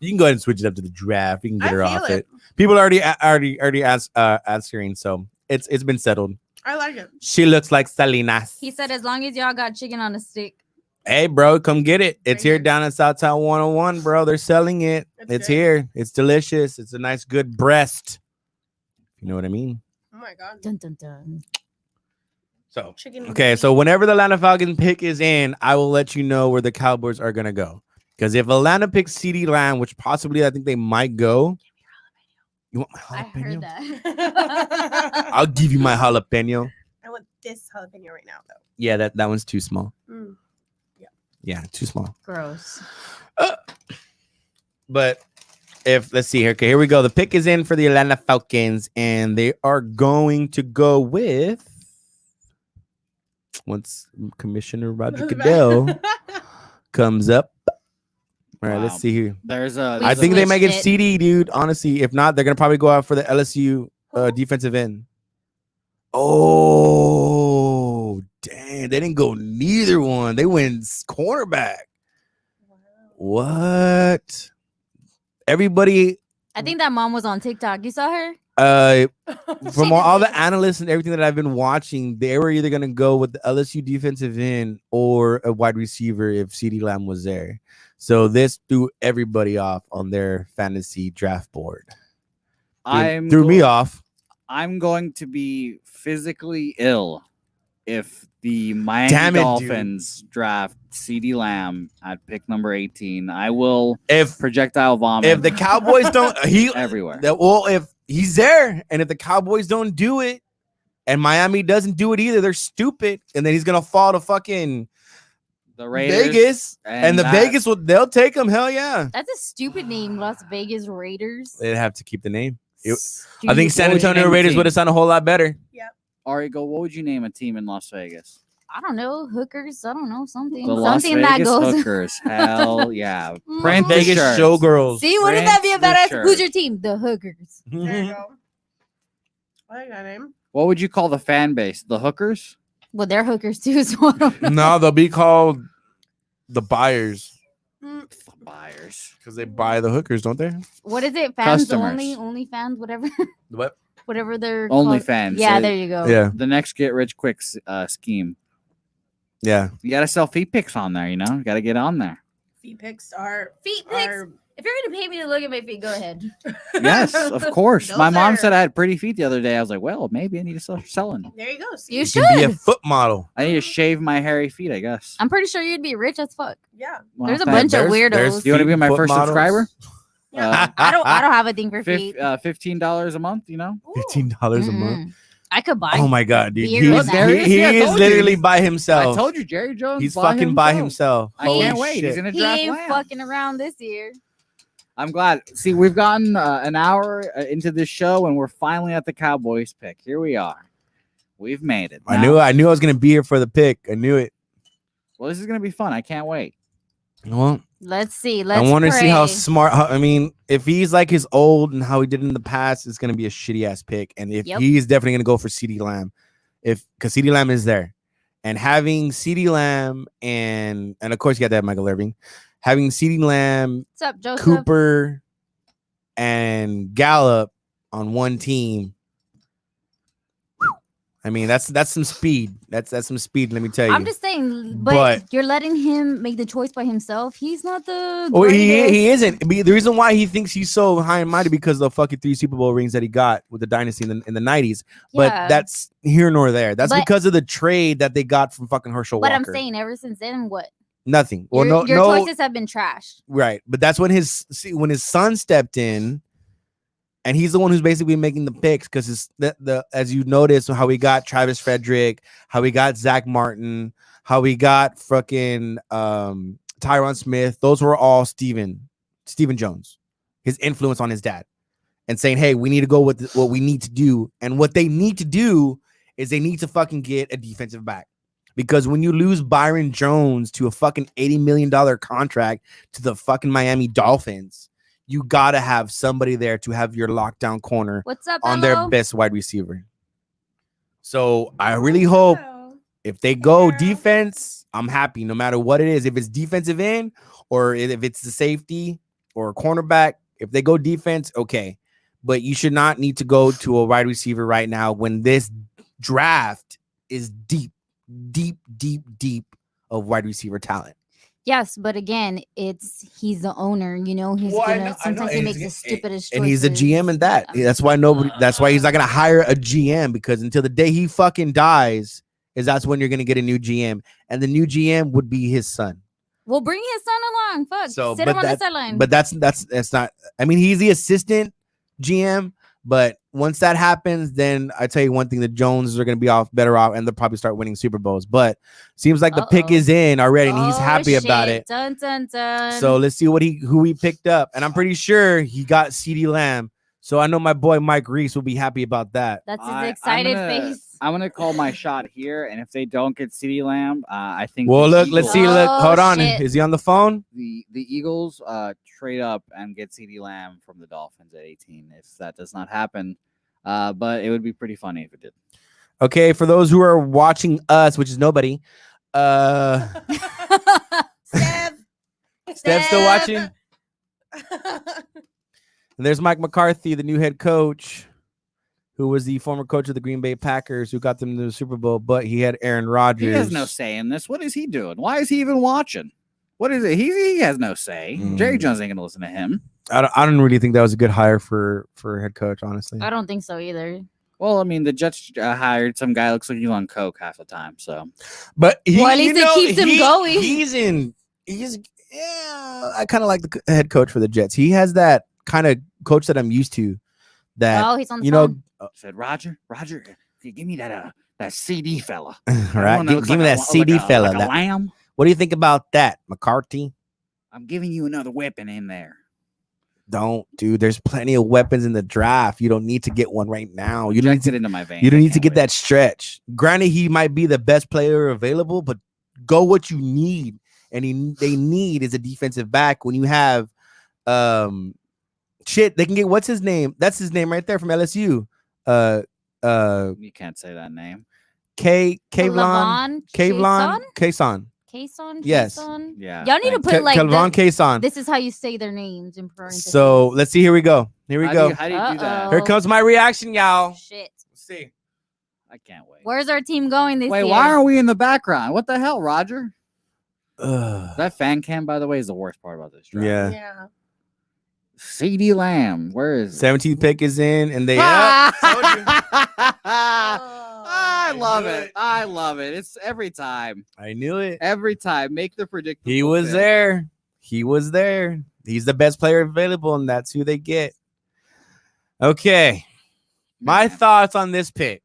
You can go ahead and switch it up to the draft. You can get I her feel off it. it. People already answering, so it's been settled. I like it. She looks like Salinas. He said, "As long as y'all got chicken on a stick." Hey, bro, come get it. It's Right here here. down in Southtown 101, bro. They're selling it. That's It's good. here. It's delicious. It's a nice, good breast. You know what I mean? Oh my god. Dun dun dun. So, Chicken. okay. So, whenever the Atlanta Falcons pick is in, I will let you know where the Cowboys are going to go. Because if Atlanta picks CeeDee Lamb, which possibly I think they might go. You want my I jalapeno? heard that. I'll give you my jalapeno. I want this jalapeno right now, though. Yeah, that one's too small. Mm. Yeah, too small. Gross. But if let's see here. Okay, here we go. The pick is in for the Atlanta Falcons, and they are going to go with once Commissioner Roger Goodell comes up. All right, Wow. let's see here. There's a. We I there's think a- they might get switched it. CD, dude. Honestly, if not, they're gonna probably go out for the LSU defensive end. Oh, damn! They didn't go neither one. They went cornerback. What? Everybody, I think that mom was on TikTok. You saw her? from She all did the analysts and everything that I've been watching, they were either gonna go with the LSU defensive end or a wide receiver if CeeDee Lamb was there. So this threw everybody off on their fantasy draft board. Threw me off. I'm going to be physically ill if the Miami Damn it, dude. Dolphins draft CeeDee Lamb at pick number 18. I will If projectile vomit if the Cowboys don't, everywhere. well, if he's there, and if the Cowboys don't do it, and Miami doesn't do it either, they're stupid, and then he's gonna fall to fucking The Raiders Vegas, and the that- Vegas they'll take him. Hell yeah, That's a stupid name, Las Vegas Raiders. they'd have to keep the name. I think San What would you Antonio name the Raiders team? would have sounded a whole lot better. Arigo, what would you name a team in Las Vegas? I don't know, hookers. I don't know, something. The Las Something that Vegas goes. Hookers. Hell yeah. Mm. Print the Vegas shirts. showgirls. See, wouldn't that be a Prince badass? the Who's shirt. your team? The hookers. There you go. I like that name. What would you call the fan base? The Hookers? Well, they're hookers too. So I don't know. No, they'll be called the buyers Mm, The buyers. because they buy the hookers, don't they? What is it? Fans Customers. only fans, whatever, What? whatever they're Only called. fans. Yeah, there you go. Yeah, The next get rich quick scheme. yeah. You got to sell feet pics on there, you know? You got to get on there. feet pics are Feet pics? are If you're gonna pay me to look at my feet, go ahead. Yes, of course. Go My mom there. said I had pretty feet the other day. I was like, well, maybe I need to start selling. There you go. See? You You should. can be a foot model. I need to shave my hairy feet, I guess. I'm pretty sure you'd be rich as fuck. Yeah. Well, There's a thanks. bunch of weirdos. Do you wanna be my foot first models. subscriber? Yeah. I don't have a thing for feet. $15 a month, you know? Ooh. $15 a month. Mm-mm. I could buy. Oh my god, dude. beer He's, with that. he See, I is told literally you. by himself. I told you, Jerry Jones. He's fucking by himself. I Holy can't wait. shit. He's gonna He draft ain't Lamb. fucking around this year. I'm glad. See, we've gotten an hour into this show, and we're finally at the Cowboys pick. Here we are. We've made it. I knew I was gonna be here for the pick. I knew it. Well, this is gonna be fun. I can't wait. Well, Let's see. I want to see how pray. smart. I mean, if he's like his old and how he did in the past, it's gonna be a shitty ass pick. And if Yep. he's definitely gonna go for CeeDee Lamb, because CeeDee Lamb is there, and having CeeDee Lamb and of course you got to have Michael Irving, having CeeDee Lamb, What's up, Joseph? Cooper, and Gallup on one team. I mean, that's some speed. That's some speed. Let me tell you. I'm just saying, but, But- you're letting him make the choice by himself. He's not the. Oh, he greatest. isn't. I mean, the reason why he thinks he's so high and mighty because of the fucking 3 Super Bowl rings that he got with the dynasty in the 90s. But Yeah. that's here nor there. That's But- because of the trade that they got from fucking Herschel But Walker. I'm saying, ever since then, what? Nothing. Well, your no, choices have been trash. right. But that's when his son stepped in, and he's the one who's basically making the picks because as you notice how we got Travis Frederick, how we got Zach Martin, how we got fucking Tyron Smith. Those were all Steven Jones, his influence on his dad, and saying, hey, we need to go with what we need to do. And what they need to do is they need to fucking get a defensive back. Because when you lose Byron Jones to a fucking $80 million contract to the fucking Miami Dolphins, you gotta have somebody there to have your lockdown corner What's up, on their Elo? best wide receiver. So I really hope if they go Girl. defense, I'm happy no matter what it is. If it's defensive end or if it's the safety or a cornerback, if they go defense, okay. But you should not need to go to a wide receiver right now when this draft is deep of wide receiver talent. Yes, but again, he's the owner. You know, he's Well, I gonna know- sometimes he and makes the he's- stupidest And he's a choices. GM in that. Yeah. That's why he's not gonna hire a GM because until the day he fucking dies, that's when you're gonna get a new GM. And the new GM would be his son. Well, bring his son along. Fuck, So, sit but him on the that- sideline. But that's not. I mean, he's the assistant GM, but once that happens, then I tell you one thing: the Joneses are going to be better off, and they'll probably start winning Super Bowls. But seems like the pick Uh-oh. is in already, and he's Oh, happy about shit. it. Dun, dun, dun. So let's see who he picked up, and I'm pretty sure he got CeeDee Lamb. So I know my boy Mike Reese will be happy about that. That's his I'm excited gonna- face. I'm gonna call my shot here, and if they don't get CeeDee Lamb, I think. Well, the look, let's see. Eagles- Look, Oh, hold on. shit. Is he on the phone? The Eagles trade up and get CeeDee Lamb from the Dolphins at 18. If that does not happen, but it would be pretty funny if it did. Okay, for those who are watching us, which is nobody, Steph. Steph's still watching. And there's Mike McCarthy, the new head coach, who was the former coach of the Green Bay Packers, who got them to the Super Bowl, but he had Aaron Rodgers. He has no say in this. What is he doing? Why is he even watching? What is it? He has no say. Jerry Jones ain't gonna listen to him. I don't really think that was a good hire for head coach, honestly. I don't think so either. Well, I mean, the Jets hired some guy looks like he's on coke half the time. So But Well, at least it keeps him going. I kind of like the head coach for the Jets. He has that kind of coach that I'm used to. That Oh, he's on the you phone. know, said Roger, give me that CD fella. right? One that Give, looks give me like that a- CD like a- fella. like a That- lamb. what do you think about that, McCarthy? I'm giving you another weapon in there. Don't, dude. There's plenty of weapons in the draft. You don't need to get one right now. You don't need Inject it to. into my veins. You don't I need to can't get wait. that stretch. Granted, he might be the best player available, but go what you need. And they need is a defensive back. When you have, shit, they can get what's his name? That's his name right there from LSU. You can't say that name. Kayvon Kason? Kason. Kason? Yes. Kason? Yeah. Y'all need to thanks. put like Kelvon Kason. this is how you say their names in parentheses. So let's see. Here we go. Here we go. How do you do that? Uh-oh. Here comes my reaction, y'all. Shit. Let's see. I can't wait. Where's our team going this Wait, year? why are we in the background? What the hell, Roger? Ugh. That fan cam, by the way, is the worst part about this draft. Yeah. Yeah. CD Lamb. Where is it? 17th pick is in, and they. I love it. I love it. It's every time. I knew it. Every time. Make the predictable. He was pick. there. He was there. He's the best player available, and that's who they get. Okay. My thoughts on this pick.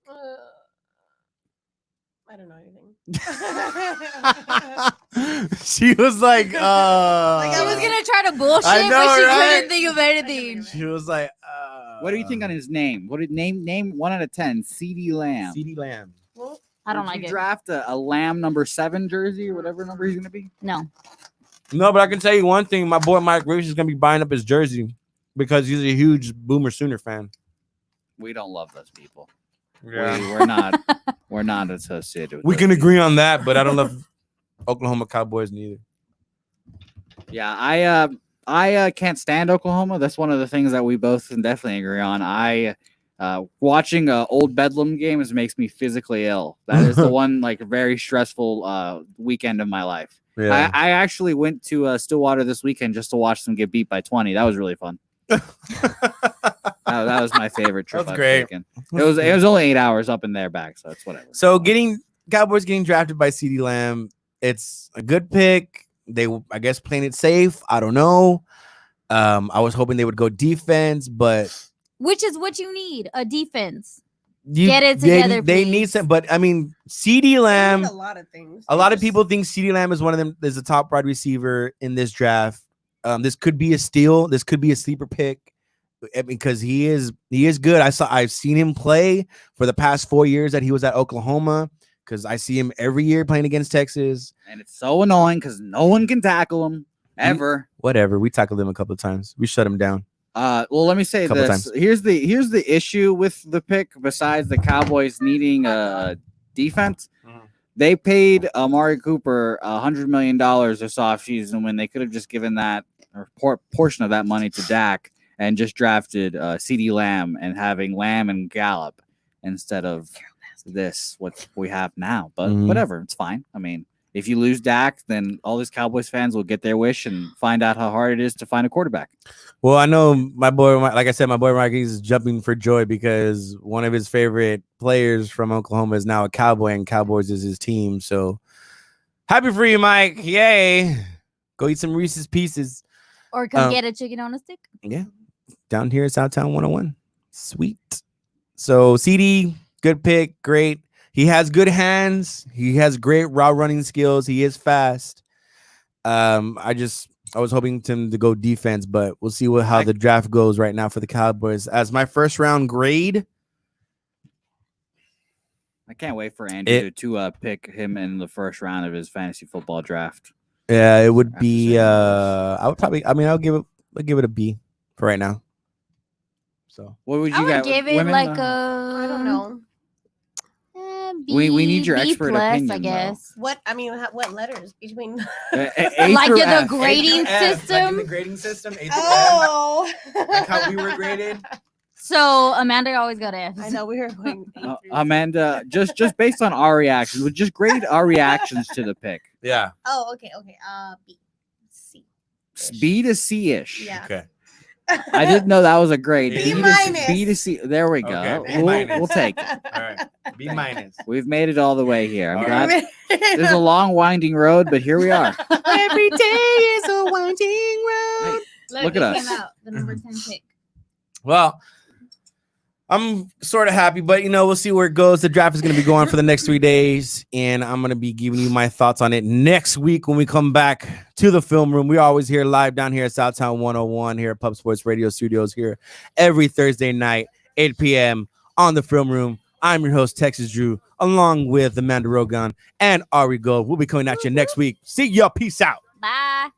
I don't know anything. She was like, I was gonna try to bullshit, I know, but she right? couldn't think of anything. She was like, What do you think on his name? What did name 1 out of 10? CD Lamb. CD Lamb. Well, I don't Would like you it. draft a Lamb number 7 jersey or whatever number he's gonna be? No. No, but I can tell you one thing. My boy Mike Reeves is gonna be buying up his jersey because he's a huge Boomer Sooner fan. We don't love those people. Yeah. We're not associated with We those can people. agree on that, but I don't love Oklahoma Cowboys neither. Yeah, I can't stand Oklahoma. That's one of the things that we both can definitely agree on. Watching old Bedlam games makes me physically ill. That is the one like very stressful weekend of my life. Yeah. I actually went to Stillwater this weekend just to watch them get beat by 20. That was really fun. That was my favorite trip. That's I've great. taken. It was only 8 hours up and there back, so it's whatever. So Cowboys getting drafted by CD Lamb, it's a good pick. They, I guess, playing it safe. I don't know. I was hoping they would go defense, but Which is what you need, a defense. you, Get it they- together, They need please. some, but I mean, CD they Lamb. need a lot of things. A lot of people think CeeDee Lamb is one of them. There's a top wide receiver in this draft. This could be a steal. This could be a sleeper pick because he is good. I've seen him play for the past 4 years that he was at Oklahoma because I see him every year playing against Texas. And it's so annoying because no one can tackle him ever. Whatever. We tackled him a couple of times. We shut him down. Well, let me say Couple this. times. Here's the issue with the pick. Besides the Cowboys needing a defense, they paid Amari Cooper $100 million this offseason when they could have just given that or portion of that money to Dak and just drafted CD Lamb and having Lamb and Gallup instead of this what we have now. But Mhm. whatever, it's fine. I mean, if you lose Dak, then all these Cowboys fans will get their wish and find out how hard it is to find a quarterback. Well, I know my boy, like I said, my boy Mike is jumping for joy because one of his favorite players from Oklahoma is now a Cowboy, and Cowboys is his team. So happy for you, Mike! Yay! Go eat some Reese's Pieces. Or come get a chicken on a stick. Yeah, down here at Southtown 101. Sweet. So CD, good pick, great. He has good hands. He has great route running skills. He is fast. I was hoping him to go defense, but we'll see how the draft goes right now for the Cowboys. As my first round grade, I can't wait for Andrew to pick him in the first round of his fantasy football draft. yeah, it would After be. saying I'll give it a B for right now. So What would you I would get? give it Women, like I don't know. B, We need your B expert plus, opinion, I though. guess. What letters between? Like the grading system. grading system. Oh, how we were graded. So Amanda always got F's. I know we were going. Amanda, just based on our reactions, would just grade our reactions to the pick. Yeah. Oh, okay. B, C. B to C ish. Yeah. Okay. I didn't know that was a grade. B minus. B to C. There we go. Okay, B We'll minus. take it. All right. B minus. We've made it all the way here. I'm All glad. right. There's a long winding road, but here we are. Every day is a winding road. Look at us. The number 10 pick. Well, I'm sort of happy, but we'll see where it goes. The draft is going to be going for the next 3 days, and I'm going to be giving you my thoughts on it next week when we come back to the film room. We're always here live down here at Southtown 101 here at Pub Sports Radio Studios here every Thursday night, 8 p.m. on the film room. I'm your host, Texas Drew, along with Amanda Rogan and Ari Gold. We'll be coming at you next week. See y'all. Peace out. Bye.